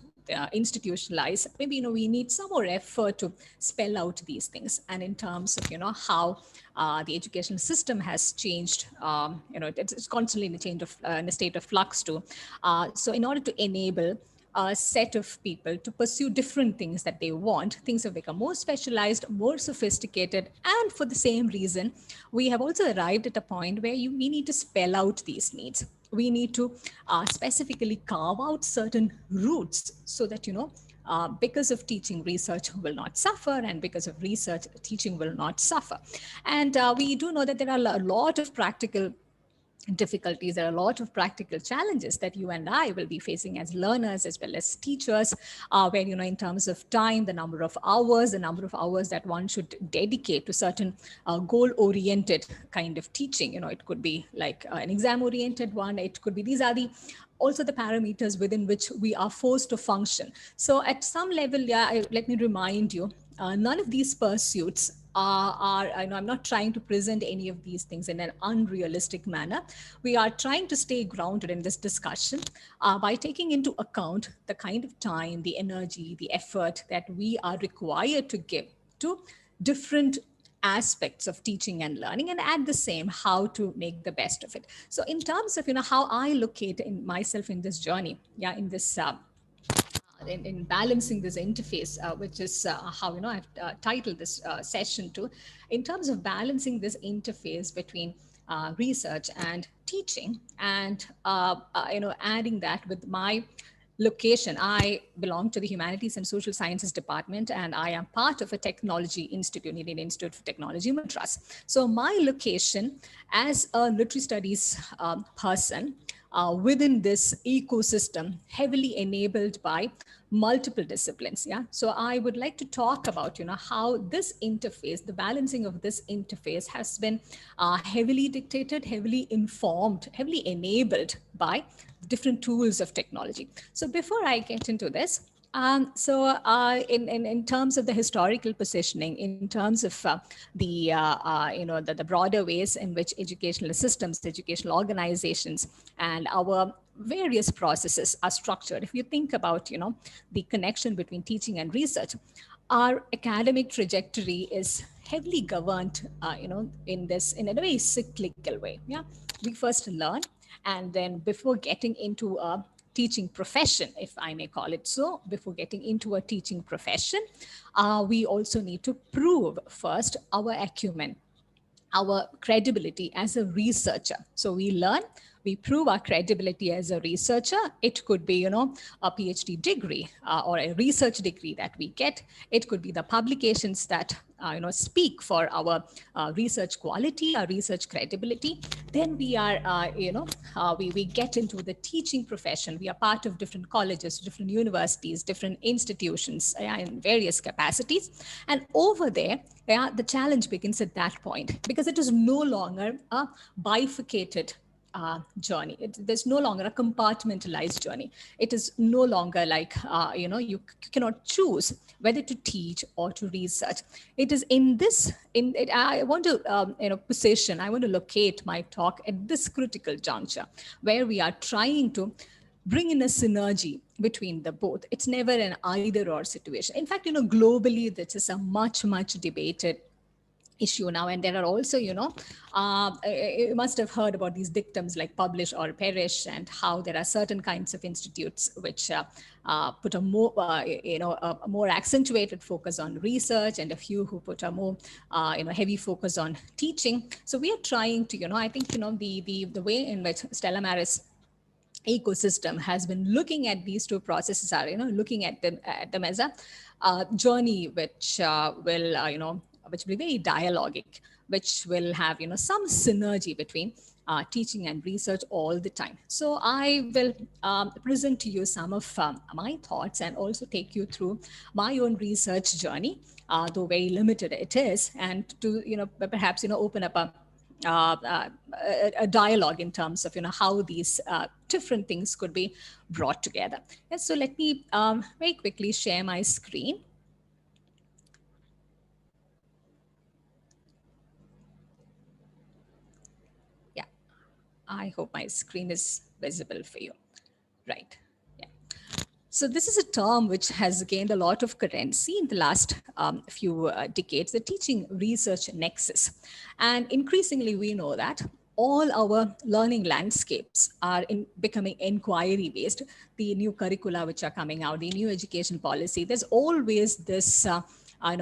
Speaker 7: institutionalized, maybe, you know, we need some more effort to spell out these things. And in terms of, you know, how the educational system has changed, you know, it's constantly in a change of in a state of flux too. So in order to enable a set of people to pursue different things that they want, things have become more specialized, more sophisticated. And for the same reason, we have also arrived at a point where we need to spell out these needs. We need to specifically carve out certain routes so that, you know, because of teaching, research will not suffer, and because of research, teaching will not suffer. And we do know that there are a lot of practical difficulties. There are a lot of practical challenges that you and I will be facing as learners as well as teachers, where, you know, in terms of time, the number of hours that one should dedicate to certain goal-oriented kind of teaching. You know, it could be like an exam-oriented one. It could be, these are the also the parameters within which we are forced to function. So at some level, let me remind you, none of these pursuits I know I'm not trying to present any of these things in an unrealistic manner. We are trying to stay grounded in this discussion by taking into account the kind of time, the energy, the effort that we are required to give to different aspects of teaching and learning, and at the same, how to make the best of it. So in terms of, you know, how I locate in myself in this journey, in this in balancing this interface, which is how, you know, I've titled this session to, in terms of balancing this interface between research and teaching, and you know, adding that with my location. I belong to the Humanities and Social Sciences Department, and I am part of a technology institute, Indian Institute for Technology, Madras. So my location as a literary studies person within this ecosystem, heavily enabled by multiple disciplines. So I would like to talk about, you know, how this interface, the balancing of this interface has been heavily dictated, heavily informed, heavily enabled by different tools of technology. So before I get into this, in terms of the historical positioning, in terms of the broader ways in which educational systems, educational organizations, and our various processes are structured, if you think about, you know, the connection between teaching and research, our academic trajectory is heavily governed, in a very cyclical way. We first learn, and then before getting into a teaching profession, if I may call it so, before getting into a teaching profession, we also need to prove first our acumen, our credibility as a researcher. So we learn, we prove our credibility as a researcher. It could be, you know, a PhD degree or a research degree that we get. It could be the publications that, speak for our research quality, our research credibility. Then we are, we get into the teaching profession. We are part of different colleges, different universities, different institutions in various capacities. And over there, the challenge begins at that point, because it is no longer a bifurcated journey. There's no longer a compartmentalized journey. It is no longer like, you cannot choose whether to teach or to research. It is I want to, position, I want to locate my talk at this critical juncture where we are trying to bring in a synergy between the both. It's never an either or situation. In fact, globally, this is a much debated issue now. And there are also, you must have heard about these dictums like publish or perish, and how there are certain kinds of institutes which put a more, a more accentuated focus on research, and a few who put a more, heavy focus on teaching. So we are trying to, I think, the way in which Stella Maris ecosystem has been looking at these two processes are, looking at them as a journey which will, which will be very dialogic, which will have, some synergy between teaching and research all the time. So I will present to you some of my thoughts and also take you through my own research journey, though very limited it is, and to, perhaps, open up a dialogue in terms of, how these different things could be brought together. And so let me very quickly share my screen. I hope my screen is visible for you. Right. Yeah. So this is a term which has gained a lot of currency in the last few decades, the teaching research nexus. And increasingly, we know that all our learning landscapes are becoming inquiry based. The new curricula which are coming out, the new education policy, there's always this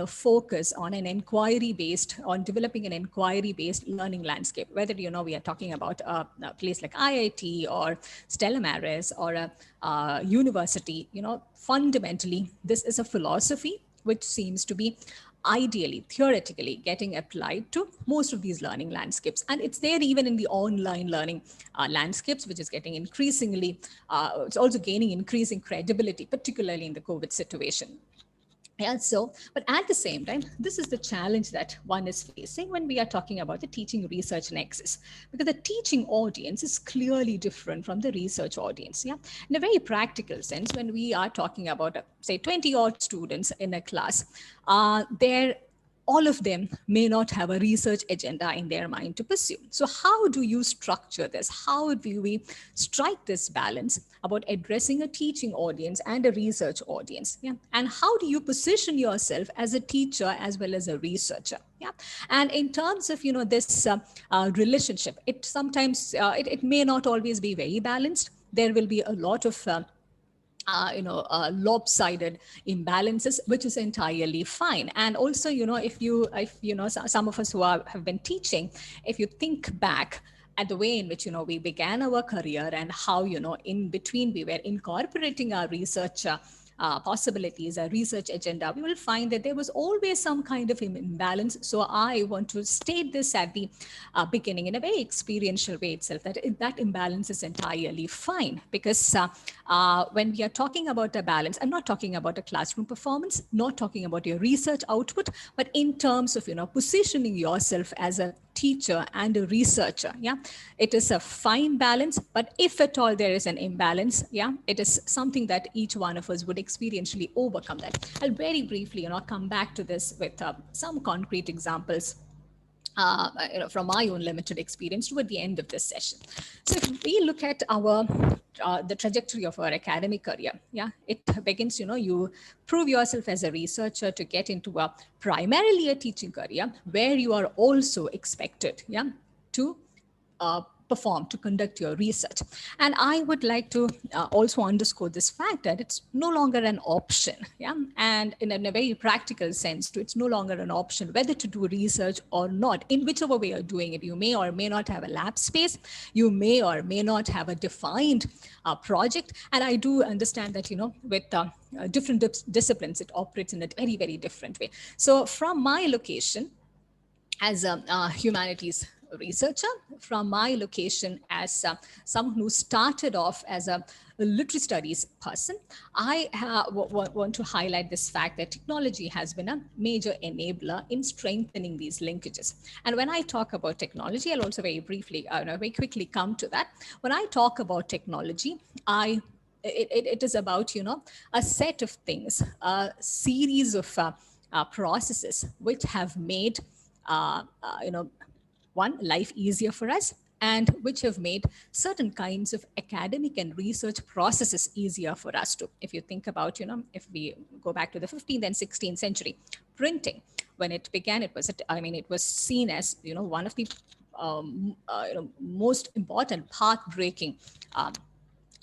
Speaker 7: focus on an inquiry-based, on developing an inquiry-based learning landscape. Whether we are talking about a place like IIT or Stella Maris or a university, fundamentally this is a philosophy which seems to be ideally, theoretically getting applied to most of these learning landscapes. And it's there even in the online learning landscapes, which is getting increasingly, it's also gaining increasing credibility, particularly in the COVID situation. Yeah, so, but at the same time, this is the challenge that one is facing when we are talking about the teaching research nexus, because the teaching audience is clearly different from the research audience. Yeah, in a very practical sense, when we are talking about, say, 20 odd students in a class, all of them may not have a research agenda in their mind to pursue. So how do you structure this? How do we strike this balance about addressing a teaching audience and a research audience? Yeah. And how do you position yourself as a teacher as well as a researcher? Yeah. And in terms of, this relationship, it sometimes, it may not always be very balanced. There will be a lot of lopsided imbalances, which is entirely fine. And also, if some of us who have been teaching, if you think back at the way in which, we began our career and how, in between we were incorporating our research possibilities, a research agenda, we will find that there was always some kind of imbalance. So I want to state this at the beginning in a very experiential way itself, that imbalance is entirely fine, because when we are talking about a balance, I'm not talking about a classroom performance, not talking about your research output, but in terms of, positioning yourself as a teacher and a researcher. Yeah, it is a fine balance, but if at all there is an imbalance, yeah, it is something that each one of us would experientially overcome that. I'll very briefly, come back to this with some concrete examples from my own limited experience toward the end of this session. So if we look at our the trajectory of our academic career, yeah, it begins, you prove yourself as a researcher to get into primarily a teaching career where you are also expected, yeah, to perform, to conduct your research. And I would like to also underscore this fact that it's no longer an option. Yeah. And in a very practical sense, too, it's no longer an option whether to do research or not. In whichever way you're doing it, you may or may not have a lab space. You may or may not have a defined project. And I do understand that, with different disciplines, it operates in a very, very different way. So from my location as a humanities researcher, from my location as someone who started off as a literary studies person, I want to highlight this fact that technology has been a major enabler in strengthening these linkages. And when I talk about technology, I'll also very briefly, very quickly come to that. When I talk about technology, it is about, a set of things, a series of processes which have made, one, life easier for us, and which have made certain kinds of academic and research processes easier for us to. If you think about, if we go back to the 15th and 16th century, printing, when it began, it was seen as, one of the most important path-breaking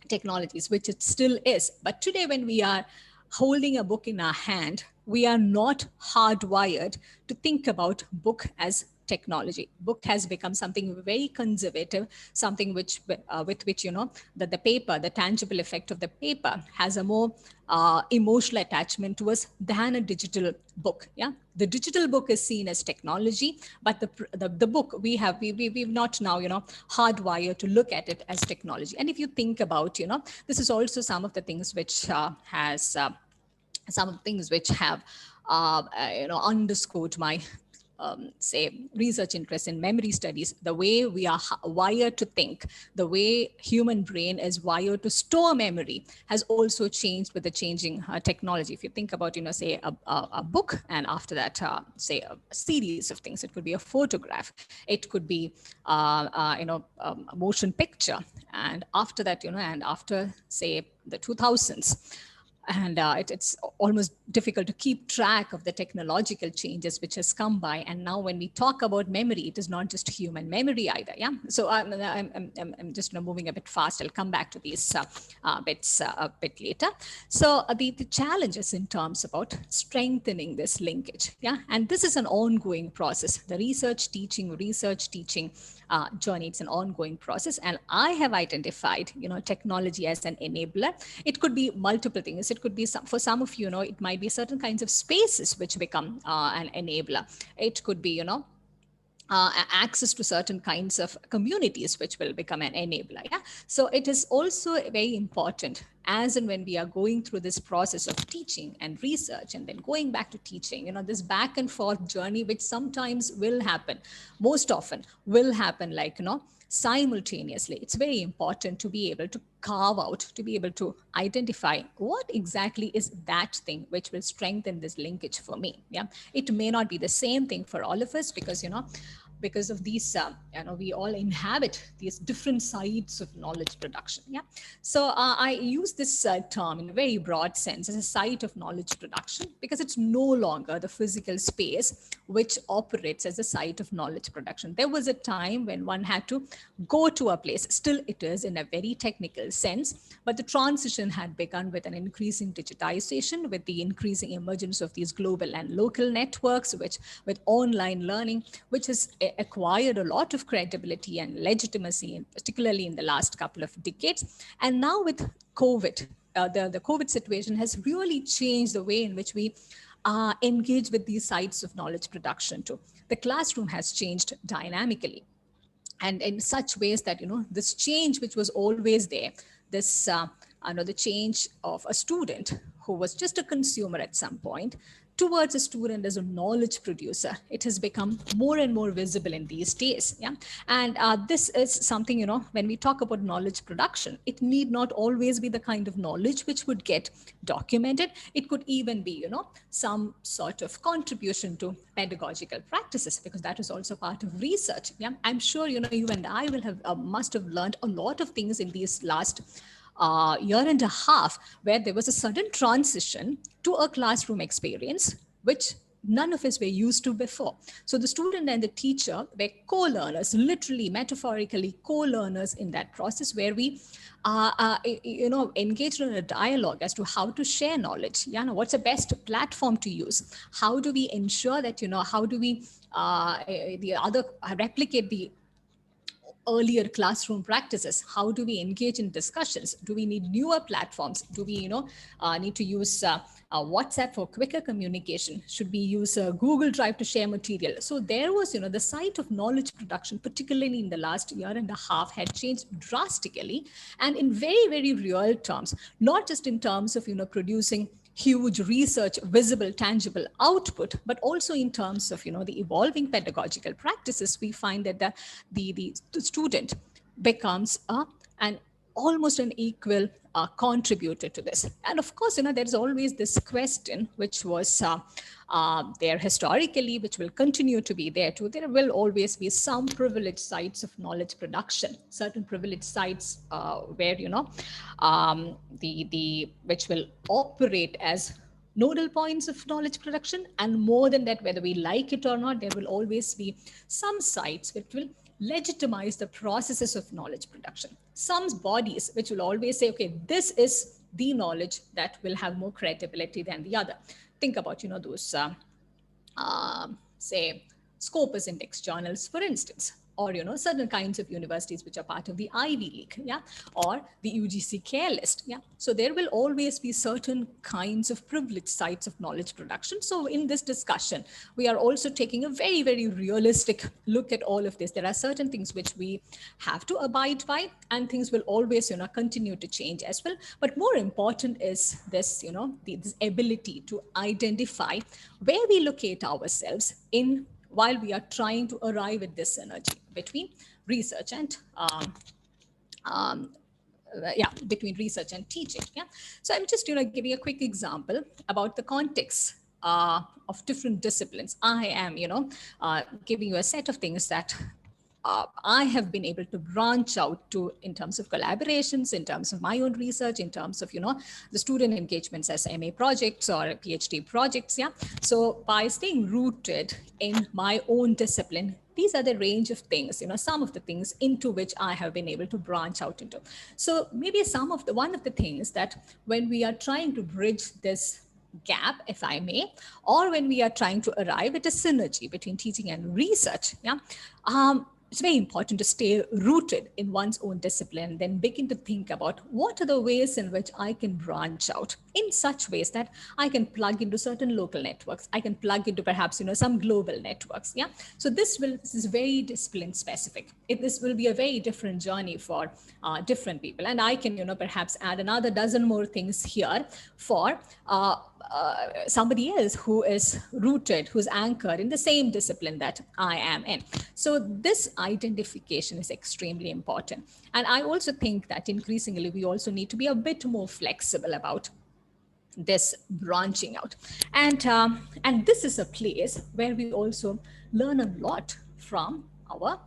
Speaker 7: technologies, which it still is. But today, when we are holding a book in our hand, we are not hardwired to think about book as technology. Book has become something very conservative, something which with which, you know, that the paper, the tangible effect of the paper has a more emotional attachment to us than a digital book. Yeah, the digital book is seen as technology, but the book we've not now, you know, hardwired to look at it as technology. And if you think about, you know, this is also some of the things which some of the things which have you know, underscored my say research interest in memory studies. The way we are wired to think, the way human brain is wired to store memory has also changed with the changing technology. If you think about, you know, say a book, and after that, say a series of things, it could be a photograph, it could be you know, a motion picture, and after that, you know, and after say the 2000s, and it's almost difficult to keep track of the technological changes which has come by. And now when we talk about memory, it is not just human memory either. Yeah, so I'm just, you know, moving a bit fast. I'll come back to these bits a bit later. So the challenges in terms about strengthening this linkage. Yeah, and this is an ongoing process. The research teaching journey, it's an ongoing process, and I have identified, you know, technology as an enabler. It could be multiple things. It could be for some of you, you know, it might be certain kinds of spaces which become an enabler. It could be, you know, access to certain kinds of communities which will become an enabler. Yeah, so it is also very important, as and when we are going through this process of teaching and research and then going back to teaching, you know, this back and forth journey, which sometimes will happen, most often will happen, like, you know, simultaneously. It's very important to be able to carve out, to be able to identify what exactly is that thing which will strengthen this linkage for me. Yeah, it may not be the same thing for all of us, because, you know, because of these, you know, we all inhabit these different sides of knowledge production. Yeah, so I use this term in a very broad sense as a site of knowledge production, because it's no longer the physical space which operates as a site of knowledge production. There was a time when one had to go to a place. Still it is in a very technical sense, but the transition had begun with an increasing digitization, with the increasing emergence of these global and local networks, which with online learning, which has acquired a lot of credibility and legitimacy, particularly in the last couple of decades. And now with COVID, the COVID situation has really changed the way in which we engage with these sites of knowledge production too. The classroom has changed dynamically, and in such ways that, you know, this change which was always there, this the change of a student who was just a consumer at some point towards a student as a knowledge producer, it has become more and more visible in these days. Yeah, and this is something, you know, when we talk about knowledge production, it need not always be the kind of knowledge which would get documented. It could even be, you know, some sort of contribution to pedagogical practices, because that is also part of research. Yeah, I'm sure, you know, you and I will have must have learned a lot of things in these last year and a half, where there was a sudden transition to a classroom experience, which none of us were used to before. So the student and the teacher were co-learners, literally, metaphorically co-learners in that process, where we you know, engaged in a dialogue as to how to share knowledge. Yeah, know, what's the best platform to use? How do we ensure that, you know, how do we replicate the earlier classroom practices? How do we engage in discussions? Do we need newer platforms? Do we, you know, need to use WhatsApp for quicker communication? Should we use Google Drive to share material? So there was, you know, the site of knowledge production, particularly in the last year and a half, had changed drastically, and in very, very real terms, not just in terms of, you know, producing huge research, visible, tangible output, but also in terms of, you know, the evolving pedagogical practices. We find that the student becomes an almost an equal contributor to this. And of course, you know, there's always this question which was there historically, which will continue to be there too. There will always be some privileged sites of knowledge production, certain privileged sites where, you know, which will operate as nodal points of knowledge production. And more than that, whether we like it or not, there will always be some sites which will legitimize the processes of knowledge production. Some bodies which will always say, okay, this is the knowledge that will have more credibility than the other. Think about, you know, those, say, Scopus Index journals, for instance, or certain kinds of universities which are part of the Ivy League, yeah, or the UGC care list, yeah. So there will always be certain kinds of privileged sites of knowledge production. So in this discussion, we are also taking a very, very realistic look at all of this. There are certain things which we have to abide by, and things will always continue to change as well. But more important is this, this ability to identify where we locate ourselves in while we are trying to arrive at this synergy between research and between research and teaching. Yeah. So I'm just giving a quick example about the context of different disciplines. I am giving you a set of things that I have been able to branch out to in terms of collaborations, in terms of my own research, in terms of, the student engagements as MA projects or PhD projects. Yeah. So by staying rooted in my own discipline, these are the range of things, some of the things into which I have been able to branch out into. So maybe one of the things that when we are trying to bridge this gap, if I may, or when we are trying to arrive at a synergy between teaching and research, yeah, it's very important to stay rooted in one's own discipline, then begin to think about what are the ways in which I can branch out in such ways that I can plug into certain local networks. I can plug into perhaps, some global networks. Yeah. So this is very discipline specific. This will be a very different journey for different people. And I can, perhaps add another dozen more things here for somebody else who is rooted, who's anchored in the same discipline that I am in. So this identification is extremely important. And I also think that increasingly we also need to be a bit more flexible about this branching out. And this is a place where we also learn a lot from our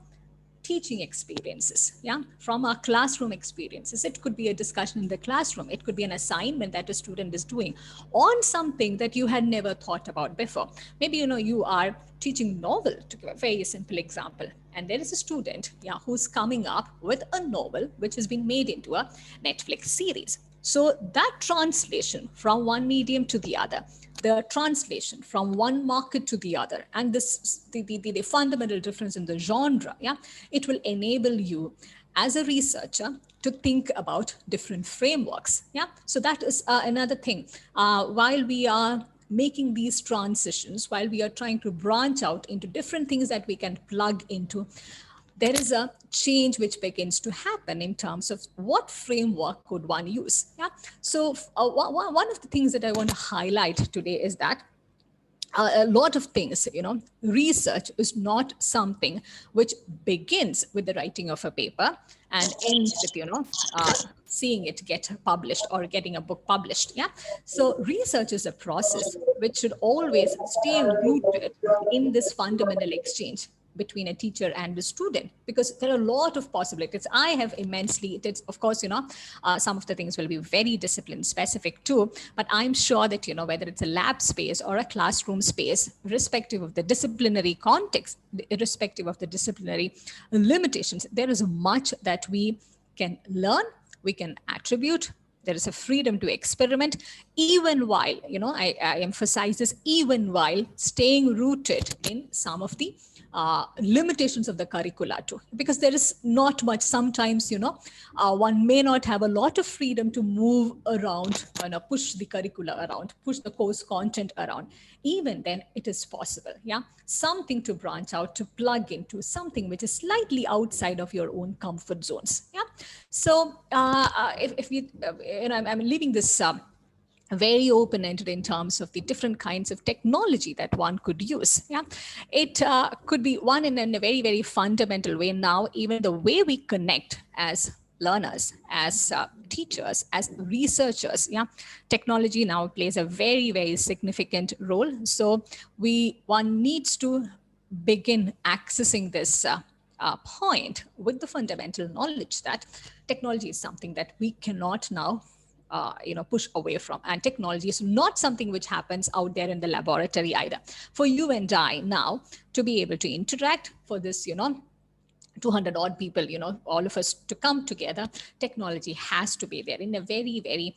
Speaker 7: teaching experiences, yeah, from our classroom experiences. It could be a discussion in the classroom. It could be an assignment that a student is doing on something that you had never thought about before. Maybe, you are teaching novel, to give a very simple example, and there is a student, yeah, who's coming up with a novel which has been made into a Netflix series. So that translation from one medium to the other, the translation from one market to the other, and this the fundamental difference in the genre, yeah, it will enable you as a researcher to think about different frameworks. Yeah. So that is another thing. While we are making these transitions, while we are trying to branch out into different things that we can plug into, there is a change which begins to happen in terms of what framework could one use. Yeah. So one of the things that I want to highlight today is that a lot of things, research is not something which begins with the writing of a paper and ends with, seeing it get published or getting a book published. Yeah. So research is a process which should always stay rooted in this fundamental exchange between a teacher and a student, because there are a lot of possibilities. I have immensely, of course, some of the things will be very discipline specific too, but I'm sure that, whether it's a lab space or a classroom space, irrespective of the disciplinary context, irrespective of the disciplinary limitations, there is much that we can learn, we can attribute. There is a freedom to experiment, even while, I emphasize this, even while staying rooted in some of the limitations of the curricula too, because there is not much. Sometimes, one may not have a lot of freedom to move around and push the curricula around, push the course content around. Even then, it is possible, yeah, something to branch out, to plug into something which is slightly outside of your own comfort zones. Yeah. So if you, I'm leaving this very open-ended in terms of the different kinds of technology that one could use. Yeah, it could be one in a very, very fundamental way. Now, even the way we connect as learners, as teachers, as researchers, yeah, technology now plays a very, very significant role. So one needs to begin accessing this point with the fundamental knowledge that technology is something that we cannot now push away from. And technology is not something which happens out there in the laboratory either. For you and I now to be able to interact, for this, 200 odd people, all of us to come together, technology has to be there in a very, very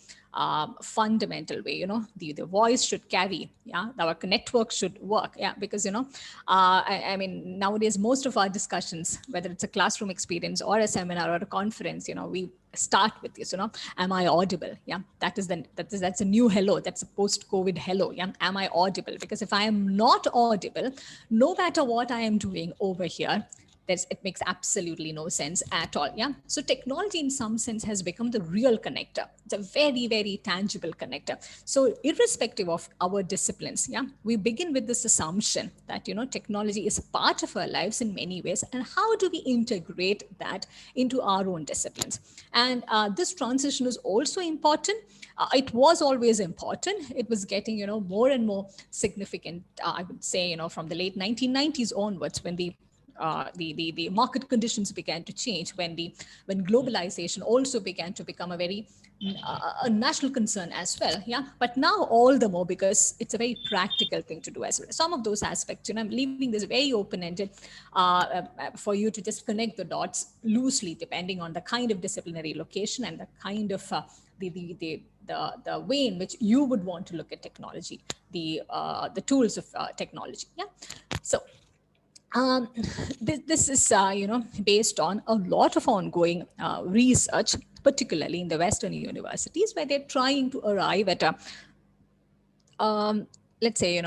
Speaker 7: fundamental way. The voice should carry, our network should work, because, I mean, nowadays, most of our discussions, whether it's a classroom experience or a seminar or a conference, we start with this, am I audible? That's a new hello. That's a post-COVID hello. Am I audible? Because if I am not audible, no matter what I am doing over here, it makes absolutely no sense at all. So technology in some sense has become the real connector. It's a very, very tangible connector. So irrespective of our disciplines, we begin with this assumption that, technology is part of our lives in many ways. And how do we integrate that into our own disciplines? And this transition is also important. It was always important. It was getting, more and more significant, I would say, from the late 1990s onwards, when the market conditions began to change, when globalization also began to become a very a national concern as well. But now all the more, because it's a very practical thing to do as well. Some of those aspects, I'm leaving this very open-ended for you to just connect the dots loosely, depending on the kind of disciplinary location and the kind of the way in which you would want to look at technology, the tools of technology. So this is, based on a lot of ongoing research, particularly in the Western universities, where they're trying to arrive at let's say,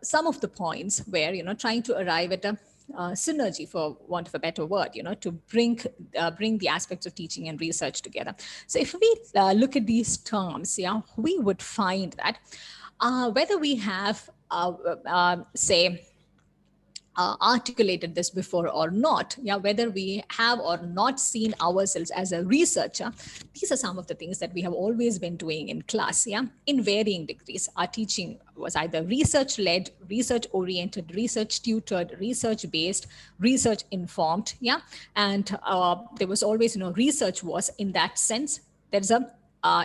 Speaker 7: some of the points where, trying to arrive at a synergy, for want of a better word, to bring the aspects of teaching and research together. So if we look at these terms, we would find that whether we have, say, articulated this before or not, whether we have or not seen ourselves as a researcher, these are some of the things that we have always been doing in class, in varying degrees. Our teaching was either research-led, research-oriented, research-tutored, research-based, research-informed, and there was always, research was, in that sense, there's a,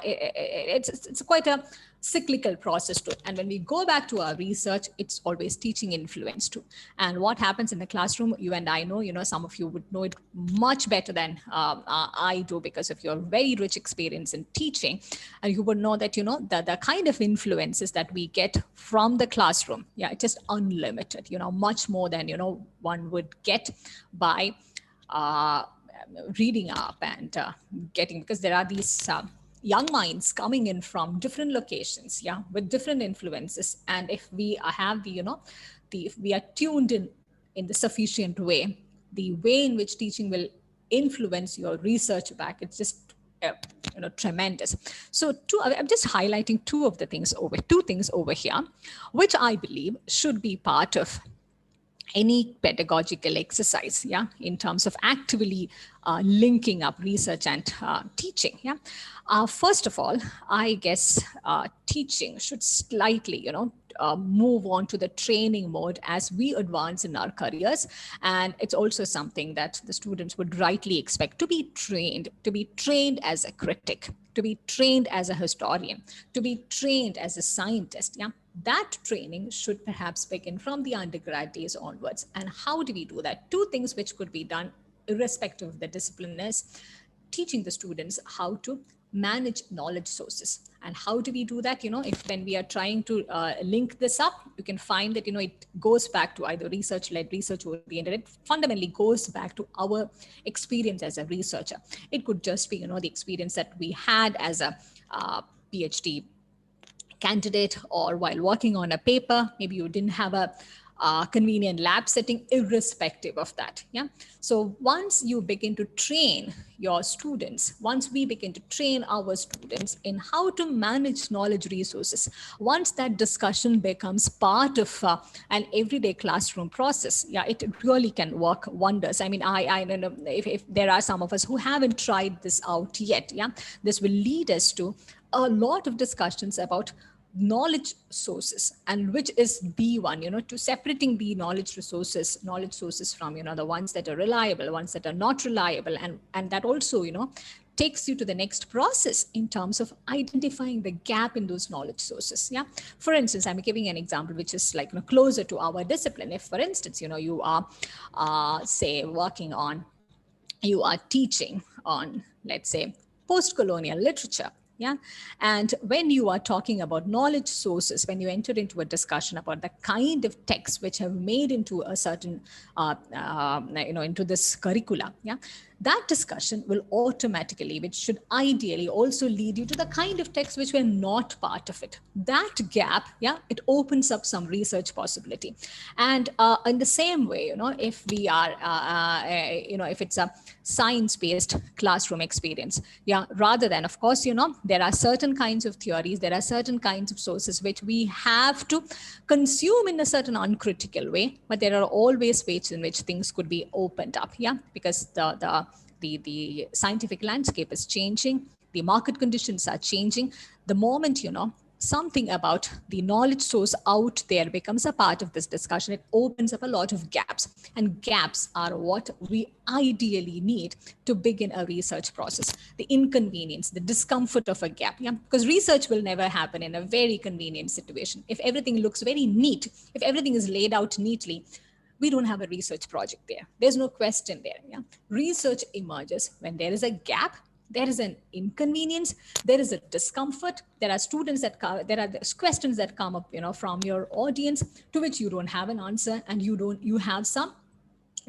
Speaker 7: it's quite a cyclical process to it. And when we go back to our research, it's always teaching influence too. And what happens in the classroom, you and I know, some of you would know it much better than I do, because of your very rich experience in teaching. And you would know that, the kind of influences that we get from the classroom, it's just unlimited, much more than, one would get by reading up and getting, because there are these young minds coming in from different locations, with different influences. And if we have if we are tuned in the sufficient way, the way in which teaching will influence your research back, it's just tremendous. So I'm just highlighting two things over here, which I believe should be part of any pedagogical exercise, in terms of actively linking up research and teaching. First of all, I guess teaching should slightly, move on to the training mode as we advance in our careers. And it's also something that the students would rightly expect, to be trained as a critic, to be trained as a historian, to be trained as a scientist. That training should perhaps begin from the undergrad days onwards. And how do we do that? Two things which could be done irrespective of the discipline is teaching the students how to manage knowledge sources. And how do we do that? When we are trying to link this up, you can find that, it goes back to either research-led, research-oriented. It fundamentally goes back to our experience as a researcher. It could just be, the experience that we had as a PhD candidate, or while working on a paper, maybe you didn't have a convenient lab setting, irrespective of that. So once you begin to train your students, once we begin to train our students in how to manage knowledge resources, once that discussion becomes part of an everyday classroom process, it really can work wonders. I mean, I don't know if there are some of us who haven't tried this out yet. This will lead us to a lot of discussions about knowledge sources, and which is the one, to separating the knowledge sources from, the ones that are reliable, ones that are not reliable, and that also, takes you to the next process in terms of identifying the gap in those knowledge sources. Yeah. For instance, I'm giving an example which is like, closer to our discipline. If, for instance, you are, say, you are teaching on, let's say, post-colonial literature. Yeah. And when you are talking about knowledge sources, when you enter into a discussion about the kind of texts which have made into a certain, into this curricula, yeah, that discussion will automatically, which should ideally also lead you to the kind of texts which were not part of it. That gap, yeah, it opens up some research possibility. And in the same way, if we are, if it's a science-based classroom experience, yeah, rather than, of course, there are certain kinds of theories, there are certain kinds of sources which we have to consume in a certain uncritical way, but there are always ways in which things could be opened up, yeah, because the scientific landscape is changing, the market conditions are changing. The moment, something about the knowledge source out there becomes a part of this discussion, it opens up a lot of gaps, and gaps are what we ideally need to begin a research process. The inconvenience, the discomfort of a gap, yeah, because research will never happen in a very convenient situation. If everything looks very neat, if everything is laid out neatly, we don't have a research project there. There's no question there. Yeah? Research emerges when there is a gap, there is an inconvenience, there is a discomfort, there are students that there are questions that come up, from your audience to which you don't have an answer, and you have some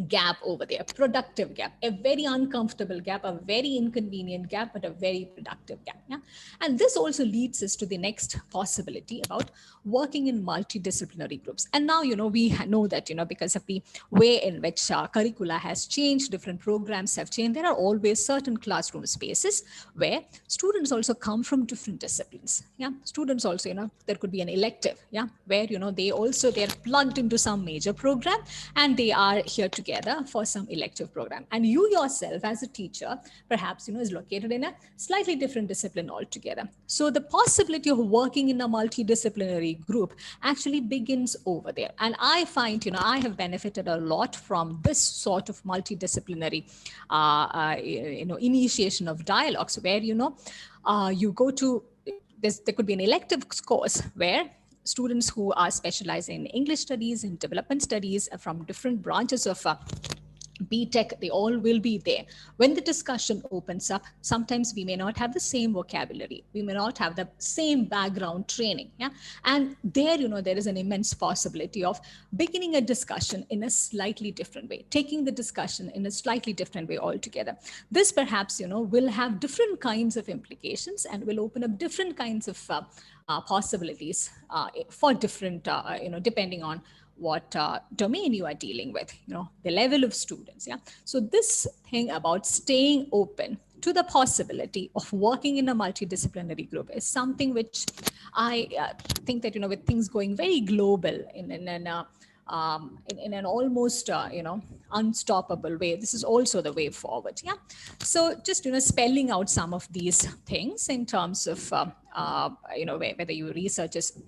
Speaker 7: gap over there, productive gap, a very uncomfortable gap, a very inconvenient gap, but a very productive gap. Yeah? And this also leads us to the next possibility about working in multidisciplinary groups. And now, we know that, because of the way in which curricula has changed, different programs have changed, there are always certain classroom spaces where students also come from different disciplines. Yeah, students also, there could be an elective, yeah, where, they're plugged into some major program and they are here together for some elective program. And you yourself as a teacher, perhaps, is located in a slightly different discipline altogether. So the possibility of working in a multidisciplinary group actually begins over there. And I find, I have benefited a lot from this sort of multidisciplinary, initiation of dialogues where, you go to, there could be an elective course where students who are specializing in English studies and development studies from different branches of BTech, they all will be there. When the discussion opens up, sometimes we may not have the same vocabulary. We may not have the same background training. Yeah. And there, there is an immense possibility of beginning a discussion in a slightly different way, taking the discussion in a slightly different way altogether. This perhaps, will have different kinds of implications and will open up different kinds of possibilities for different, depending on what domain you are dealing with, the level of students. Yeah. So this thing about staying open to the possibility of working in a multidisciplinary group is something which I think that, with things going very global in an almost, unstoppable way, this is also the way forward. Yeah. So just, spelling out some of these things in terms of, whether you research is,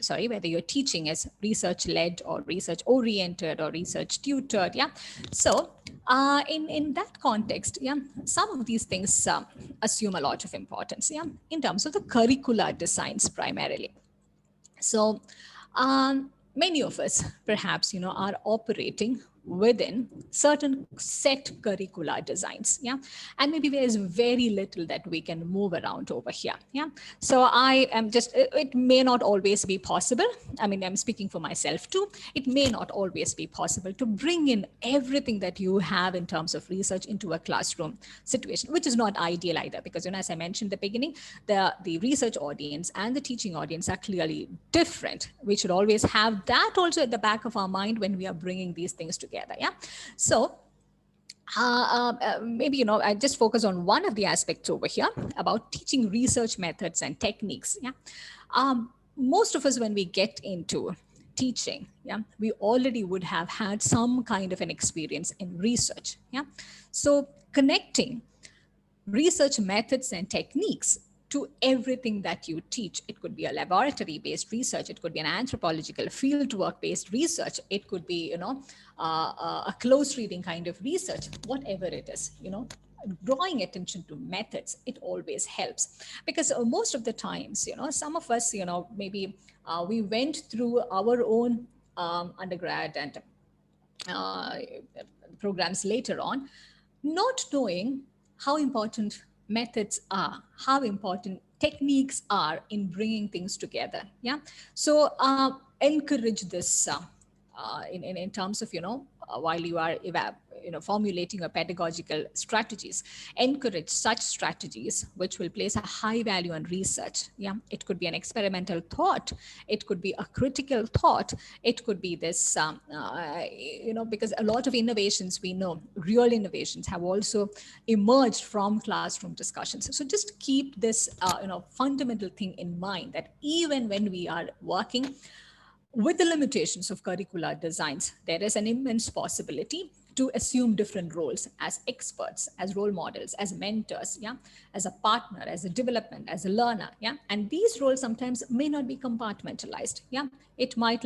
Speaker 7: whether you're teaching as research-led or research-oriented or research-tutored, yeah. So in that context, yeah, some of these things assume a lot of importance, yeah, in terms of the curricular designs primarily. So many of us, perhaps, are operating within certain set curricular designs, yeah, and maybe there is very little that we can move around over here, yeah. So I am just, it may not always be possible. I mean, I'm speaking for myself too. It may not always be possible to bring in everything that you have in terms of research into a classroom situation, which is not ideal either, because, as I mentioned at the beginning, the research audience and the teaching audience are clearly different. We should always have that also at the back of our mind when we are bringing these things together. Yeah. So maybe, I just focus on one of the aspects over here about teaching research methods and techniques. Yeah. Most of us, when we get into teaching, yeah, we already would have had some kind of an experience in research. Yeah. So connecting research methods and techniques to everything that you teach. It could be a laboratory-based research. It could be an anthropological fieldwork-based research. It could be, a close reading kind of research, whatever it is, drawing attention to methods, it always helps. Because most of the times, some of us, maybe we went through our own undergrad and uh, programs later on, not knowing how important methods are, how important techniques are in bringing things together. Yeah. So encourage this in terms of, while you are formulating your pedagogical strategies, encourage such strategies which will place a high value on research. Yeah, it could be an experimental thought, it could be a critical thought, it could be this because a lot of innovations, we know real innovations have also emerged from classroom discussions. So just keep this fundamental thing in mind, that even when we are working with the limitations of curricular designs, there is an immense possibility to assume different roles as experts, as role models, as mentors, yeah, as a partner, as a development, as a learner, yeah. And these roles sometimes may not be compartmentalized, yeah. It might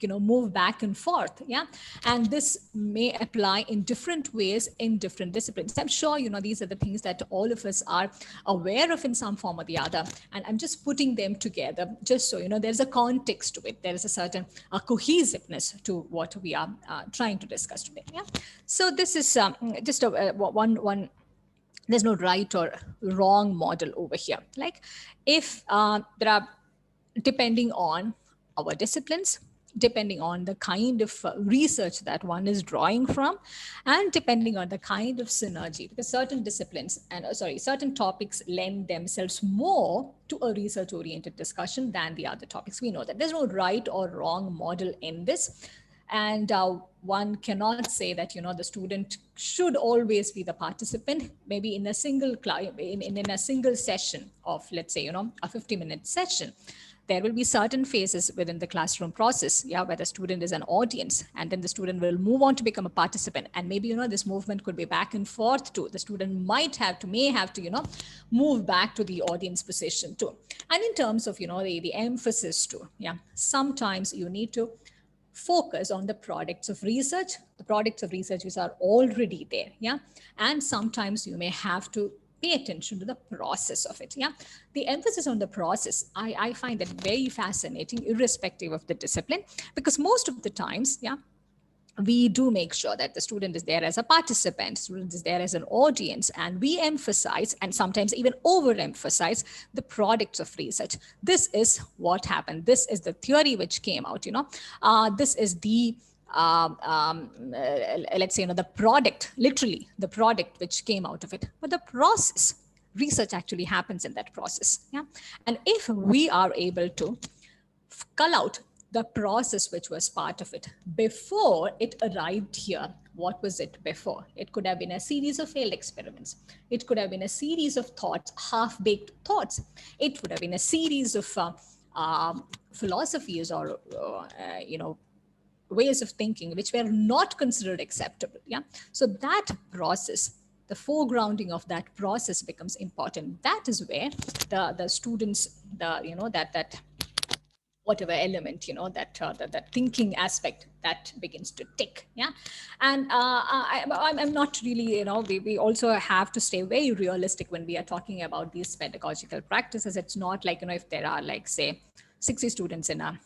Speaker 7: move back and forth, yeah. And this may apply in different ways in different disciplines. I'm sure these are the things that all of us are aware of in some form or the other, and I'm just putting them together just so there's a context to it, there is a certain cohesiveness to what we are trying to discuss today. Yeah. So this is just one. There's no right or wrong model over here. Like, if there are, depending on our disciplines, depending on the kind of research that one is drawing from, and depending on the kind of synergy, because certain disciplines and certain topics lend themselves more to a research oriented discussion than the other topics. We know that there's no right or wrong model in this. And one cannot say that the student should always be the participant. Maybe in a single in a single session of, let's say, a 50-minute session, there will be certain phases within the classroom process, yeah, where the student is an audience, and then the student will move on to become a participant. And maybe this movement could be back and forth too. The student may have to move back to the audience position too. And in terms of the emphasis too, yeah, sometimes you need to focus on the products of research which are already there, yeah. And sometimes you may have to pay attention to the process of it, yeah. The emphasis on the process, I find that very fascinating, irrespective of the discipline, because most of the times, yeah, we do make sure that the student is there as a participant, student is there as an audience, and we emphasize and sometimes even overemphasize the products of research. This is what happened. This is the theory which came out, this is the let's say, the product, literally the product which came out of it. But the process, research actually happens in that process, yeah. And if we are able to cull out the process which was part of it before it arrived here. What was it before? It could have been a series of failed experiments. It could have been a series of thoughts, half-baked thoughts. It would have been a series of philosophies or, ways of thinking which were not considered acceptable. Yeah. So that process, the foregrounding of that process becomes important. That is where the students, that whatever element, that thinking aspect, that begins to tick, yeah. And I'm not really, we also have to stay very realistic when we are talking about these pedagogical practices. It's not like, if there are, like, say, 60 students in a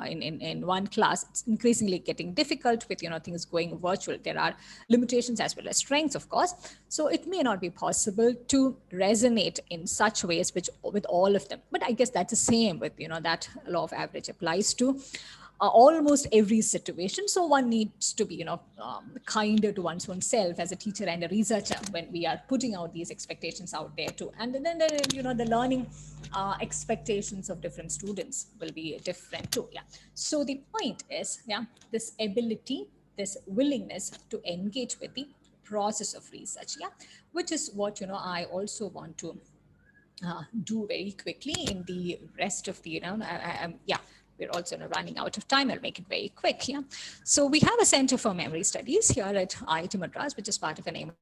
Speaker 7: in one class, it's increasingly getting difficult with things going virtual. There are limitations as well as strengths, of course. So it may not be possible to resonate in such ways with all of them. But I guess that's the same with that law of average applies to almost every situation. So one needs to be kinder to oneself as a teacher and a researcher when we are putting out these expectations out there too. And then the learning expectations of different students will be different too. Yeah. So the point is, yeah, this ability, this willingness to engage with the process of research, yeah, which is what I also want to do very quickly in the rest of the, yeah, we're also running out of time. I'll make it very quick. Yeah. So we have a Center for Memory Studies here at IIT Madras, which is part of an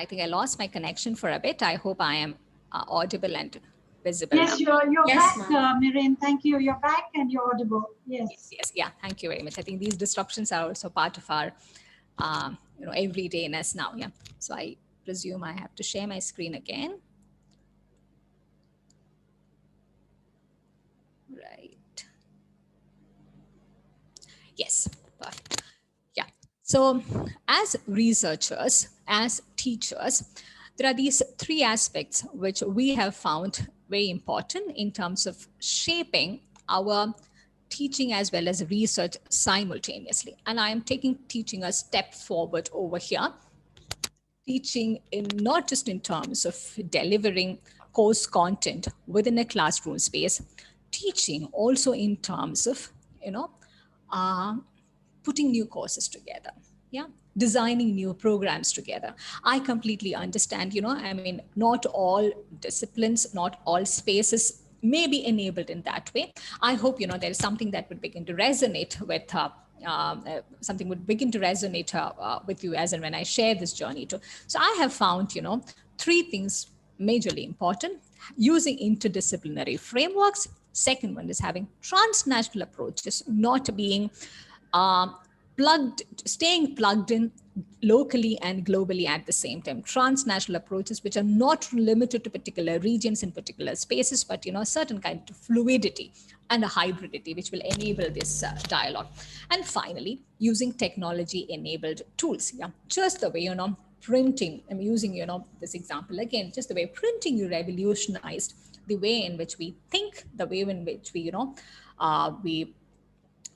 Speaker 7: I think I lost my connection for a bit. I hope I am audible and visible
Speaker 1: Yes,
Speaker 7: now.
Speaker 1: you're
Speaker 5: Yes,
Speaker 1: back,
Speaker 5: ma'am.
Speaker 1: Miriam. Thank you. You're back and you're audible. Yes.
Speaker 7: Yes, yeah, thank you very much. I think these disruptions are also part of our everydayness now. Yeah, so I presume I have to share my screen again. Right. Yes, perfect. Yeah. So as researchers, as teachers, there are these three aspects which we have found very important in terms of shaping our teaching as well as research simultaneously. And I am taking teaching a step forward over here. Teaching in not just in terms of delivering course content within a classroom space, teaching also in terms of, uh, putting new courses together, yeah, designing new programs together. I completely understand, I mean, not all disciplines, not all spaces may be enabled in that way. I hope, there is something that would begin to resonate with something would begin to resonate with you as and when I share this journey too. So I have found, three things majorly important: using interdisciplinary frameworks. Second one is having transnational approaches, not being staying plugged in locally and globally at the same time. Transnational approaches which are not limited to particular regions and particular spaces, but a certain kind of fluidity and a hybridity which will enable this dialogue. And finally, using technology-enabled tools. Yeah, just the way printing. I'm using this example again. Just the way printing revolutionized the way in which we think, the way in which we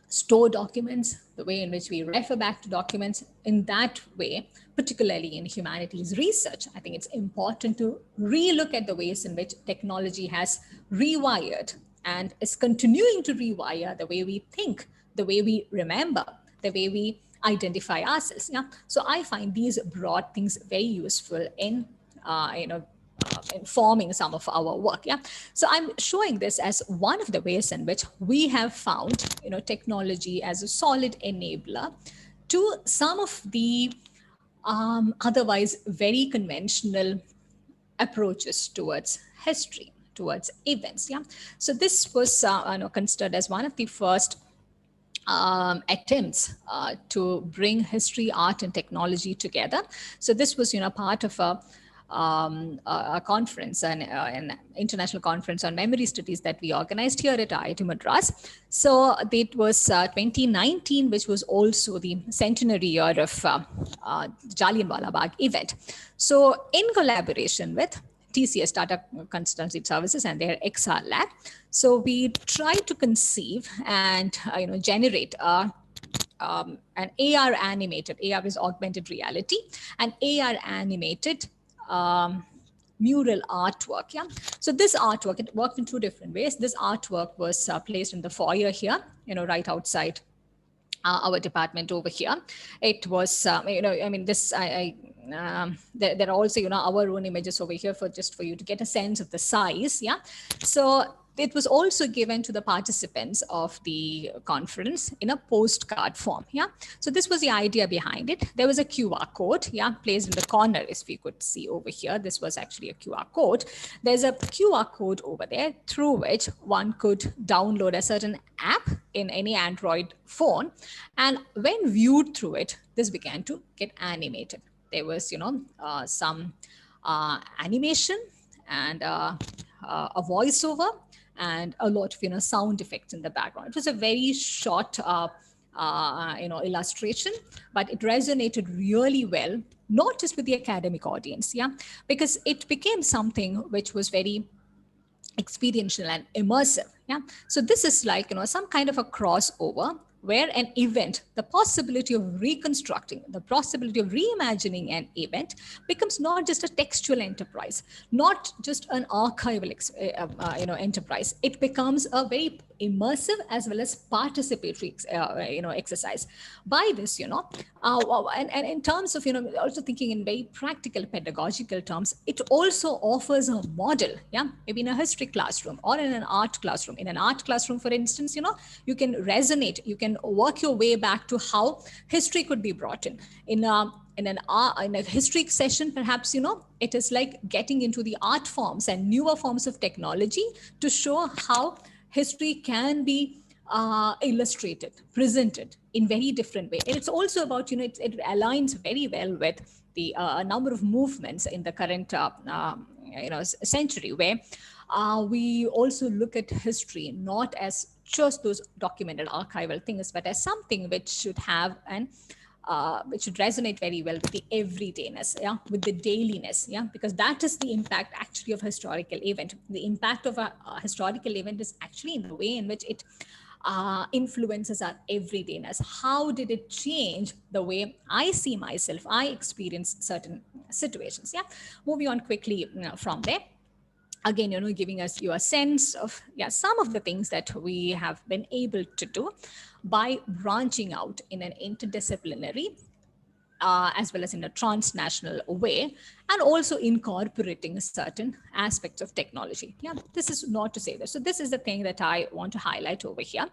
Speaker 7: store documents, the way in which we refer back to documents. In that way, particularly in humanities research, I think it's important to relook at the ways in which technology has rewired and is continuing to rewire the way we think, the way we remember, the way we identify ourselves. Yeah. So I find these broad things very useful in informing some of our work. Yeah. So I'm showing this as one of the ways in which we have found, technology as a solid enabler to some of the otherwise very conventional approaches towards history, towards events. Yeah. So this was considered as one of the first attempts to bring history, art, and technology together. So this was, part of a conference, an international conference on memory studies that we organized here at IIT Madras. So it was 2019, which was also the centenary year of Jallianwala Bagh event. So in collaboration with TCS, Tata Consultancy Services, and their XR lab. So we try to conceive and generate an AR animated, AR is augmented reality, an AR animated mural artwork. Yeah. So this artwork, it worked in two different ways. This artwork was placed in the foyer here, right outside our department over here. It was, I mean, this, there are also, our own images over here for you to get a sense of the size. Yeah. So it was also given to the participants of the conference in a postcard form. Yeah. So this was the idea behind it. There was a QR code, yeah, placed in the corner, as we could see over here. This was actually a QR code. There's a QR code over there through which one could download a certain app in any Android phone. And when viewed through it, this began to get animated. There was, some animation and a voiceover and a lot of sound effects in the background. It was a very short illustration, but it resonated really well, not just with the academic audience, yeah, because it became something which was very experiential and immersive. Yeah. So this is like some kind of a crossover where an event, the possibility of reconstructing, the possibility of reimagining an event becomes not just a textual enterprise, not just an archival enterprise. It becomes a very immersive as well as participatory exercise. By this, and in terms of also thinking in very practical pedagogical terms, it also offers a model, yeah, maybe in a history classroom or in an art classroom. In an art classroom, for instance, you can resonate, you can work your way back to how history could be brought in. In a in in a history session, perhaps, it is like getting into the art forms and newer forms of technology to show how history can be illustrated, presented in very different way. And it's also about, it aligns very well with the number of movements in the current century, where we also look at history not as just those documented archival things, but as something which should have an which should resonate very well with the everydayness, yeah, with the dailiness, yeah, because that is the impact actually of historical event. The impact of a historical event is actually in the way in which it influences our everydayness. How did it change the way I see myself, I experience certain situations? Yeah, moving on quickly from there. Again, giving us a sense of some of the things that we have been able to do by branching out in an interdisciplinary as well as in a transnational way, and also incorporating certain aspects of technology. Yeah, this is not to say that. So this is the thing that I want to highlight over here.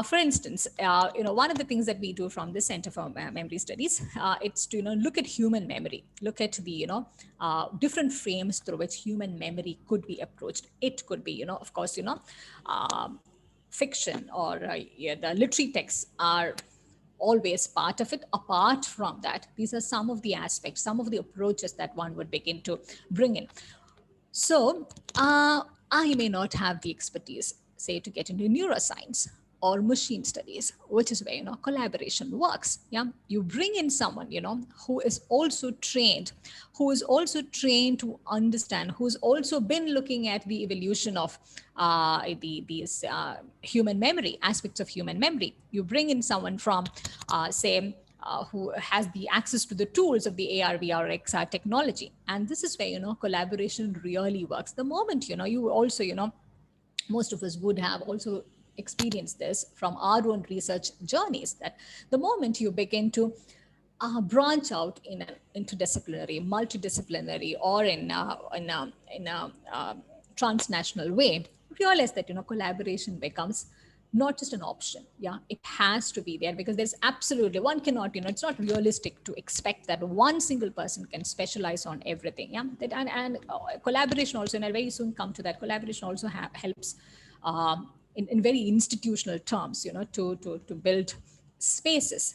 Speaker 7: For instance, one of the things that we do from the Center for Memory Studies, it's to look at human memory, look at the different frames through which human memory could be approached. It could be, of course, fiction or the literary texts are always part of it. Apart from that, these are some of the aspects, some of the approaches that one would begin to bring in. So I may not have the expertise, say, to get into neuroscience or machine studies, which is where collaboration works. Yeah, you bring in someone who is also trained, to understand, who's also been looking at the evolution of these human memory, aspects of human memory. You bring in someone from say who has the access to the tools of the AR, VR, XR technology. And this is where, collaboration really works. The moment, you also, most of us would have also experienced this from our own research journeys, that the moment you begin to branch out in an interdisciplinary, multidisciplinary, or in a transnational way, realize that collaboration becomes not just an option. Yeah, it has to be there, because there's absolutely, one cannot, it's not realistic to expect that one single person can specialize on everything. Yeah, that, and collaboration also, and I'll very soon come to that, collaboration also helps in very institutional terms, to build spaces,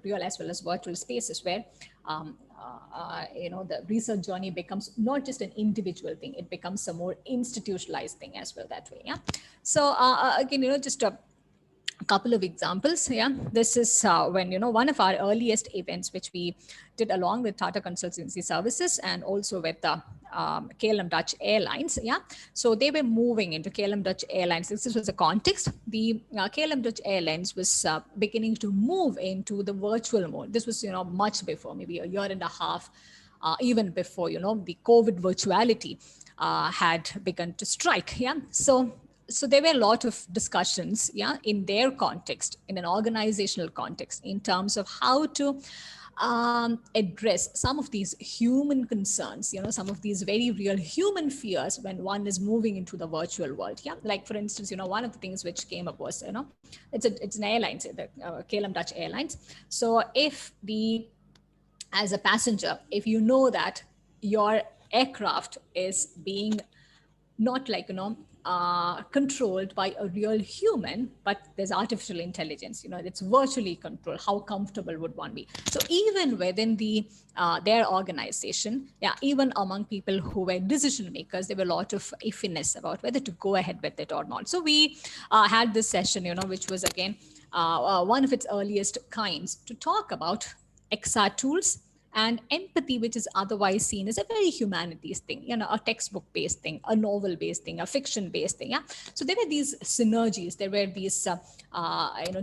Speaker 7: real as well as virtual spaces, where the research journey becomes not just an individual thing, it becomes a more institutionalized thing as well that way. Yeah, so again, just a couple of examples. Yeah, this is when one of our earliest events, which we did along with Tata Consultancy Services and also with the KLM Dutch Airlines. Yeah, so they were moving into KLM Dutch Airlines. This was the context. The KLM Dutch Airlines was beginning to move into the virtual mode. This was much before, maybe a year and a half, even before the COVID virtuality had begun to strike. Yeah, so there were a lot of discussions, yeah, in their context, in an organizational context, in terms of how to address some of these human concerns, some of these very real human fears when one is moving into the virtual world. Yeah, like for instance, one of the things which came up was, it's an airline, the KLM Dutch Airlines. So if as a passenger, if you know that your aircraft is being not like controlled by a real human, but there's artificial intelligence, it's virtually controlled, how comfortable would one be? So even within their organization, yeah, even among people who were decision makers, there were a lot of iffiness about whether to go ahead with it or not. So we had this session, which was again one of its earliest kinds, to talk about XR tools and empathy, which is otherwise seen as a very humanities thing, a textbook-based thing, a novel-based thing, a fiction-based thing. Yeah. So there were these synergies, there were these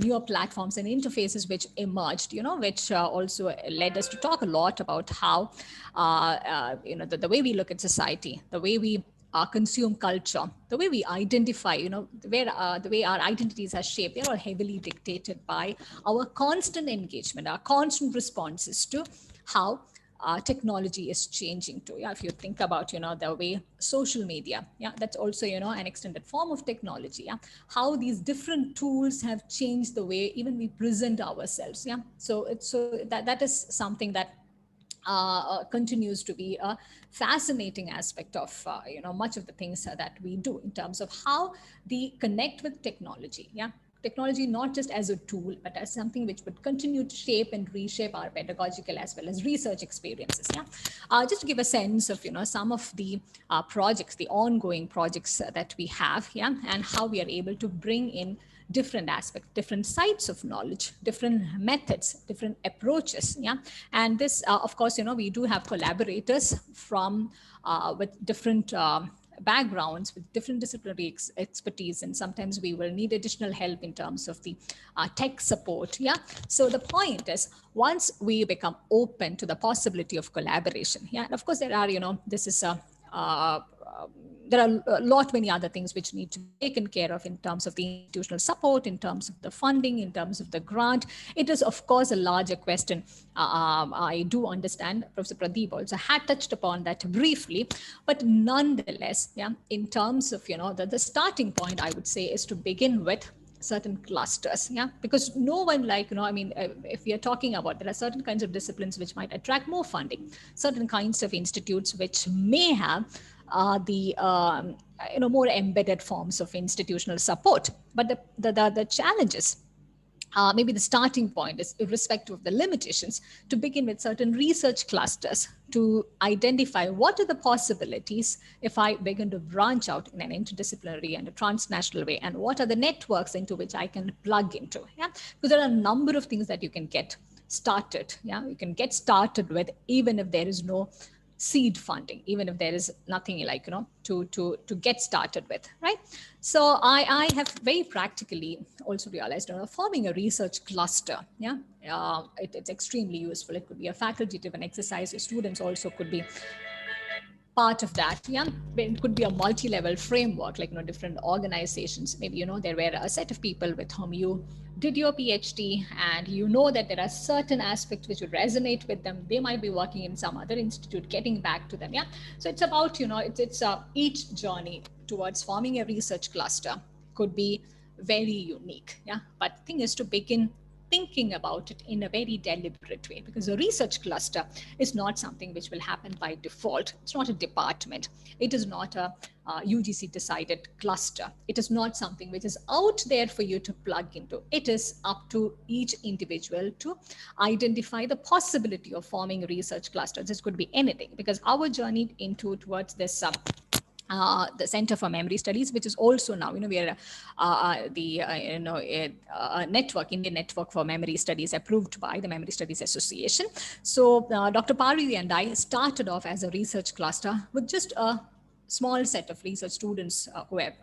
Speaker 7: newer platforms and interfaces which emerged, which also led us to talk a lot about how the way we look at society, the way we consume culture, the way we identify, the way our identities are shaped, they're all heavily dictated by our constant engagement, our constant responses to how technology is changing too. Yeah, if you think about, the way social media, yeah, that's also, an extended form of technology. Yeah, how these different tools have changed the way even we present ourselves. Yeah, so that is something that continues to be a fascinating aspect of much of the things that we do in terms of how we connect with technology. Yeah, technology not just as a tool, but as something which would continue to shape and reshape our pedagogical as well as research experiences. Yeah, just to give a sense of some of the projects, the ongoing projects that we have. Yeah, and how we are able to bring in different aspects, different sites of knowledge, different methods, different approaches. Yeah, and this, of course, we do have collaborators from with different backgrounds, with different disciplinary expertise, and sometimes we will need additional help in terms of the tech support. Yeah, so the point is, once we become open to the possibility of collaboration, yeah, and of course there are, this is a there are a lot many other things which need to be taken care of in terms of the institutional support, in terms of the funding, in terms of the grant. It is, of course, a larger question. I do understand Professor Pradeep also had touched upon that briefly, but nonetheless, yeah, in terms of the starting point, I would say, is to begin with certain clusters. Yeah, because no one, if we are talking about, there are certain kinds of disciplines which might attract more funding, certain kinds of institutes which may have the more embedded forms of institutional support. But the challenges, maybe the starting point is, irrespective of the limitations, to begin with certain research clusters to identify what are the possibilities if I begin to branch out in an interdisciplinary and a transnational way, and what are the networks into which I can plug into. Yeah, because there are a number of things that you can get started. Yeah, you can get started with, even if there is no seed funding, even if there is nothing to get started with, right? So I have very practically also realized forming a research cluster. Yeah, it's extremely useful. It could be a faculty driven exercise. Students also could be part of that. Yeah, it could be a multi-level framework, like different organizations. Maybe there were a set of people with whom you did your PhD, and that there are certain aspects which would resonate with them. They might be working in some other institute, getting back to them. Yeah, so it's about it's each journey towards forming a research cluster could be very unique. Yeah, but the thing is to begin thinking about it in a very deliberate way, because a research cluster is not something which will happen by default. It's not a department. It is not a UGC decided cluster. It is not something which is out there for you to plug into. It is up to each individual to identify the possibility of forming a research cluster. This could be anything, because our journey towards this the Center for Memory Studies, which is also now, we are network, Indian Network for Memory Studies, approved by the Memory Studies Association. So Dr. Parvi and I started off as a research cluster with just a small set of research students who were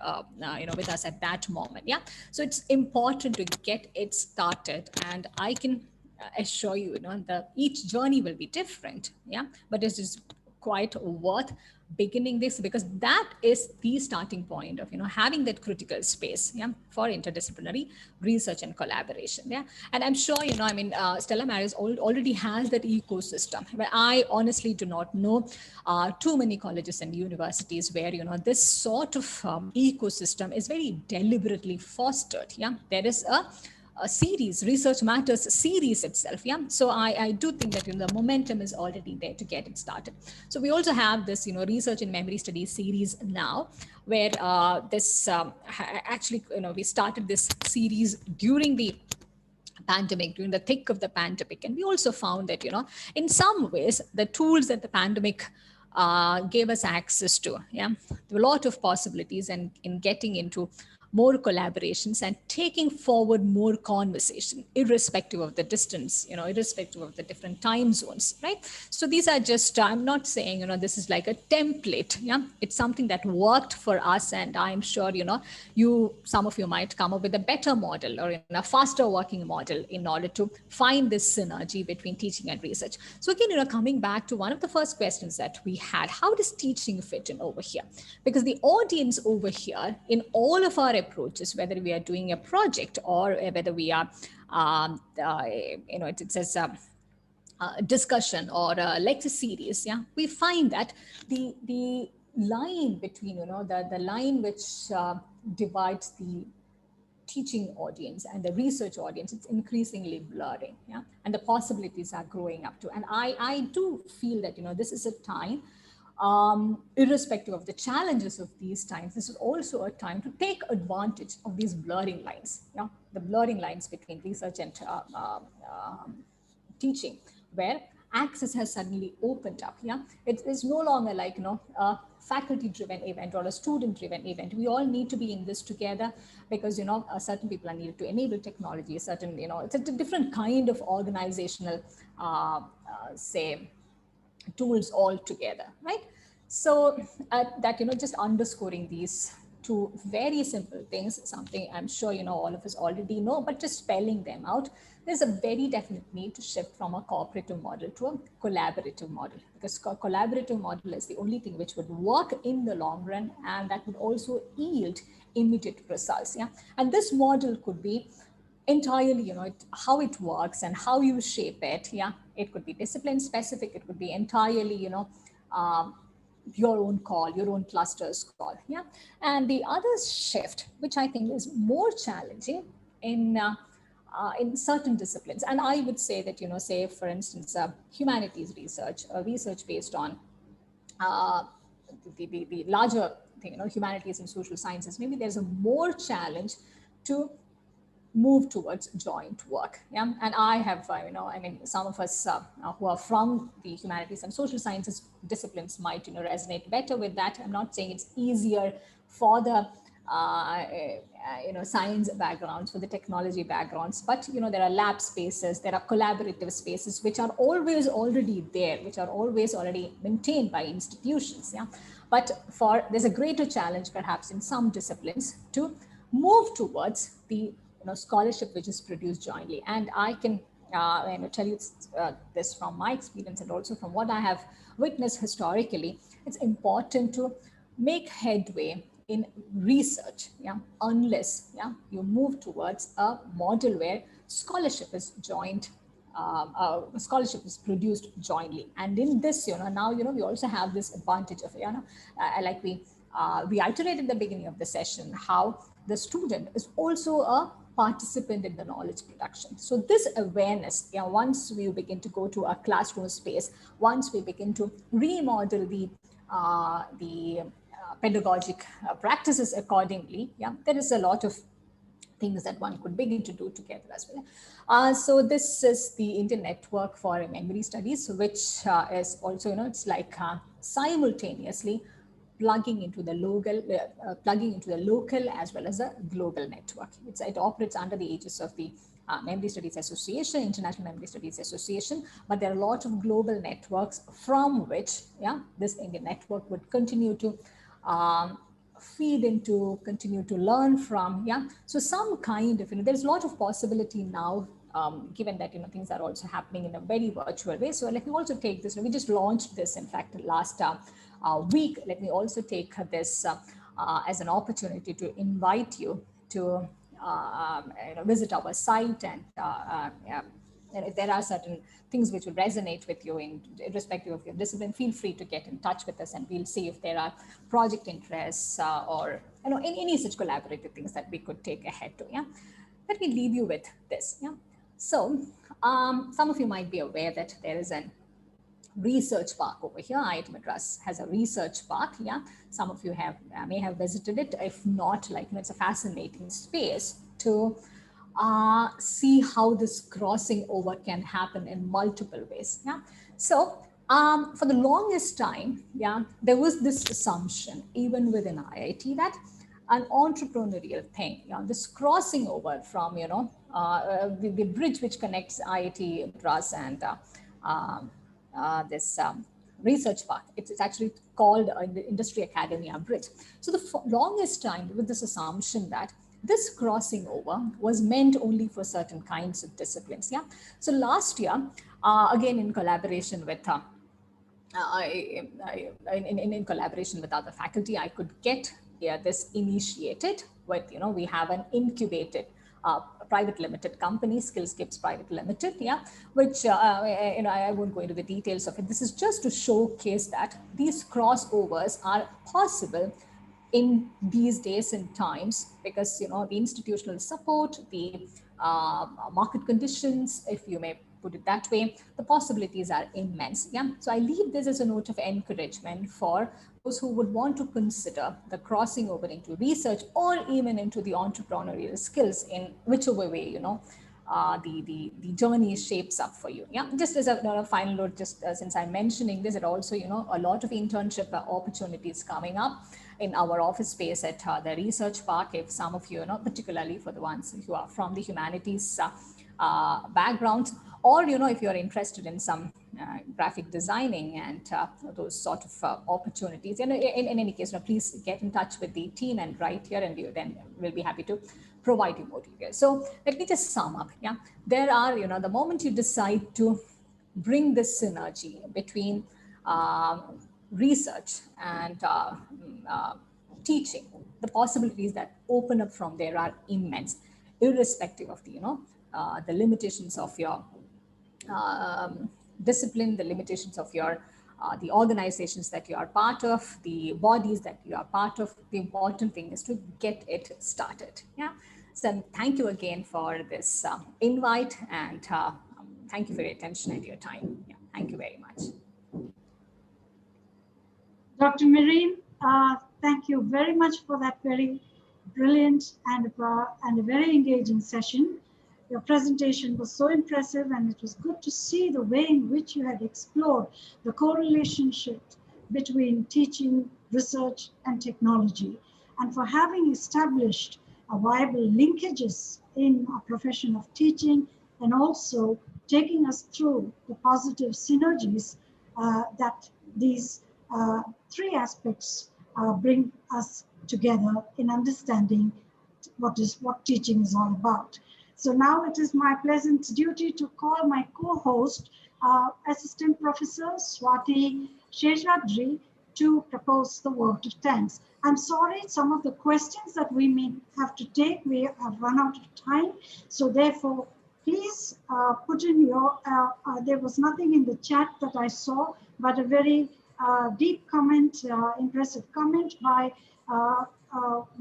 Speaker 7: with us at that moment. Yeah, so it's important to get it started, and I can assure you, each journey will be different. Yeah, but it is quite worth beginning this, because that is the starting point of having that critical space, yeah, for interdisciplinary research and collaboration. Yeah, and I'm sure Stella Maris already has that ecosystem, but I honestly do not know too many colleges and universities where this sort of ecosystem is very deliberately fostered. Yeah, there is a series, Research Matters series itself. Yeah, so I do think that the momentum is already there to get it started. So we also have this Research in Memory Studies series now, where this actually we started this series during the pandemic, during the thick of the pandemic, and we also found that in some ways the tools that the pandemic gave us access to, yeah, there were a lot of possibilities, and in getting into more collaborations and taking forward more conversation, irrespective of the distance, irrespective of the different time zones, right? So these are just, I'm not saying, this is like a template. Yeah, it's something that worked for us, and I'm sure, some of you might come up with a better model or a faster working model in order to find this synergy between teaching and research. So again, coming back to one of the first questions that we had, how does teaching fit in over here? Because the audience over here in all of our approaches, whether we are doing a project or whether we are, it says discussion or a lecture series, yeah, we find that the line between, the line which divides the teaching audience and the research audience, it's increasingly blurring, yeah, and the possibilities are growing up too. And I do feel that, you know, this is a time, irrespective of the challenges of these times, this is also a time to take advantage of these blurring lines, you know, the blurring lines between research and teaching, where access has suddenly opened up. Yeah, it's no longer like, you know, a faculty-driven event or a student-driven event. We all need to be in this together, because, you know, certain people are needed to enable technology. Certain, you know, it's a different kind of organizational, say, tools all together, right? So that, you know, just underscoring these two very simple things, something I'm sure, you know, all of us already know, but just spelling them out, there's a very definite need to shift from a cooperative model to a collaborative model, because collaborative model is the only thing which would work in the long run, and that would also yield immediate results. Yeah, and this model could be entirely, you know, how it works and how you shape it. Yeah, it could be discipline specific, it could be entirely, you know, your own call, your own cluster's call. Yeah, and the other shift, which I think is more challenging in certain disciplines, and I would say that, you know, say for instance, humanities research, research based on the larger thing, you know, humanities and social sciences, maybe there's a more challenge to move towards joint work. Yeah, and I have, you know, I mean, some of us who are from the humanities and social sciences disciplines might, you know, resonate better with that. I'm not saying it's easier for the you know, science backgrounds, for the technology backgrounds, but, you know, there are lab spaces, there are collaborative spaces which are always already there, which are always already maintained by institutions. Yeah, but there's a greater challenge perhaps in some disciplines to move towards the, you know, scholarship which is produced jointly. And I can you know, tell you this from my experience, and also from what I have witnessed historically. It's important to make headway in research, yeah, unless, yeah, you move towards a model where scholarship is joint, scholarship is produced jointly. And in this, you know, now, you know, we also have this advantage of, you know, like we reiterated at the beginning of the session, how the student is also a participant in the knowledge production. So this awareness, yeah, once we begin to go to a classroom space, once we begin to remodel the pedagogic practices accordingly, yeah, there is a lot of things that one could begin to do together as well. So this is the Indian Network for Memory Studies, which is also, you know, it's like simultaneously plugging into the local as well as a global network. It operates under the aegis of the Memory Studies Association, International Memory Studies Association, but there are a lot of global networks from which, yeah, this Indian network would continue to feed into, continue to learn from. Yeah, so some kind of, you know, there's a lot of possibility now, given that, you know, things are also happening in a very virtual way. So let me also take this, we just launched this, in fact, last week. Let me also take this as an opportunity to invite you to you know, visit our site, and and if there are certain things which would resonate with you in irrespective of your discipline, feel free to get in touch with us, and we'll see if there are project interests or, you know, any such collaborative things that we could take ahead to. Yeah, let me leave you with this. Yeah, so some of you might be aware that there is an research park over here. IIT Madras has a research park. Yeah, some of you have may have visited it. If not, like, you know, it's a fascinating space to see how this crossing over can happen in multiple ways. Yeah, so for the longest time, yeah, there was this assumption even within IIT that an entrepreneurial thing, you know, this crossing over from, you know, the bridge which connects IIT Madras and this research park. It's actually called the Industry Academia Bridge. So the longest time with this assumption that this crossing over was meant only for certain kinds of disciplines. Yeah. So last year, again in collaboration with in collaboration with other faculty, I could get this initiated with, you know, we have an incubated private limited company, Skillscapes Private Limited, yeah, which, you know, I won't go into the details of it. This is just to showcase that these crossovers are possible in these days and times, because the institutional support, the market conditions, if you may put it that way, the possibilities are immense. Yeah. So I leave this as a note of encouragement for those who would want to consider the crossing over into research or even into the entrepreneurial skills in whichever way, the journey shapes up for you. Yeah, just as a final note, just since I'm mentioning this, it also, a lot of internship opportunities coming up in our office space at the research park. If some of you, particularly for the ones who are from the humanities backgrounds, or, if you're interested in some graphic designing and those sort of opportunities. And in any case, please get in touch with the team and write here, and then we'll be happy to provide you more details. So let me just sum up. Yeah, there are, the moment you decide to bring this synergy between research and teaching, the possibilities that open up from there are immense, irrespective of the limitations of your discipline, the limitations of your the organizations that you are part of, the bodies that you are part of. The important thing is to get it started. Yeah. So thank you again for this invite, and thank you for your attention and your time. Yeah. Thank you very much.
Speaker 1: Dr. Marine, thank you very much for that very brilliant and a very engaging session. Your presentation was so impressive, and it was good to see the way in which you had explored the correlationship between teaching, research, and technology, and for having established a viable linkages in our profession of teaching, and also taking us through the positive synergies that these three aspects bring us together in understanding what teaching is all about. So now it is my pleasant duty to call my co-host, Assistant Professor Swati Sheshadri, to propose the vote of thanks. I'm sorry, some of the questions that we may have to take, we have run out of time. So therefore, please put in your, there was nothing in the chat that I saw, but a very deep comment, impressive comment by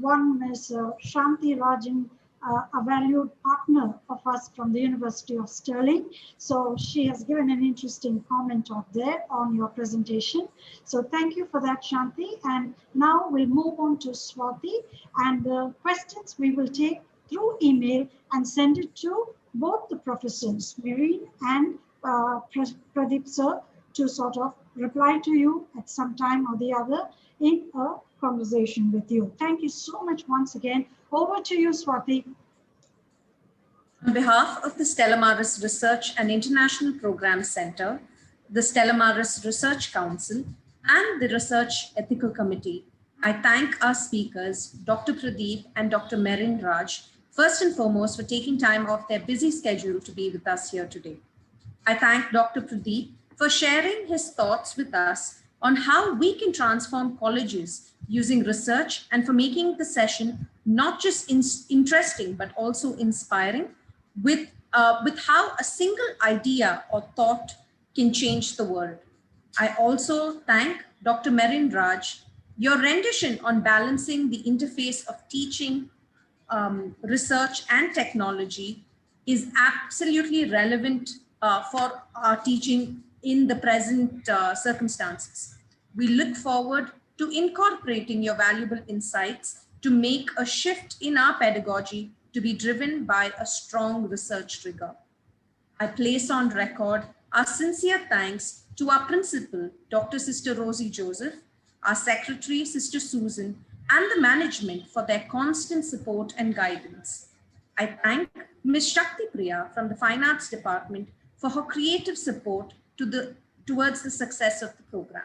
Speaker 1: one Ms. Shanti Rajan, a valued partner of us from the University of Stirling. So she has given an interesting comment out there on your presentation. So thank you for that, Shanti. And now we'll move on to Swati, and the questions we will take through email and send it to both the professors, Marine and Pradeep sir, to sort of reply to you at some time or the other in a conversation with you. Thank you so much once again. Over to you, Swati.
Speaker 5: On behalf of the Stella Maris Research and International Programs Center, the Stella Maris Research Council, and the Research Ethical Committee, I thank our speakers, Dr. Pradeep and Dr. Merin Raj, first and foremost for taking time off their busy schedule to be with us here today. I thank Dr. Pradeep for sharing his thoughts with us on how we can transform colleges using research, and for making the session not just interesting, but also inspiring with how a single idea or thought can change the world. I also thank Dr. Merin Raj. Your rendition on balancing the interface of teaching, research, and technology is absolutely relevant for our teaching in the present circumstances. We look forward to incorporating your valuable insights to make a shift in our pedagogy to be driven by a strong research rigor. I place on record our sincere thanks to our principal, Dr. Sister Rosie Joseph, our secretary, Sister Susan, and the management for their constant support and guidance. I thank Ms. Shakti Priya from the Fine Arts Department for her creative support towards the success of the program.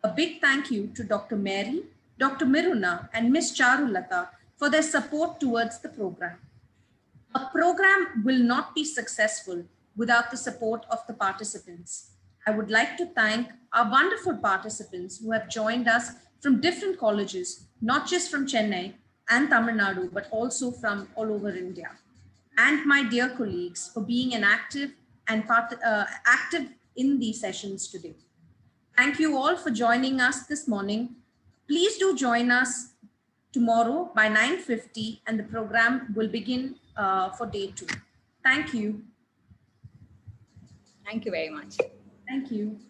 Speaker 5: A big thank you to Dr. Mary, Dr. Miruna, and Ms. Charulata for their support towards the program. A program will not be successful without the support of the participants. I would like to thank our wonderful participants who have joined us from different colleges, not just from Chennai and Tamil Nadu, but also from all over India. And my dear colleagues for being an active in these sessions today. Thank you all for joining us this morning. Please do join us tomorrow by 9:50, and the program will begin for day 2. Thank you.
Speaker 7: Thank you very much.
Speaker 5: Thank you.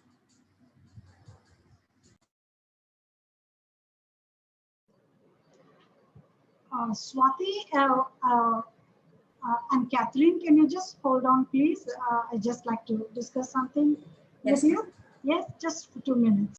Speaker 1: Swati and Catherine, can you just hold on, please? I just like to discuss something
Speaker 5: Yes,
Speaker 1: with you. Yes, just for 2 minutes.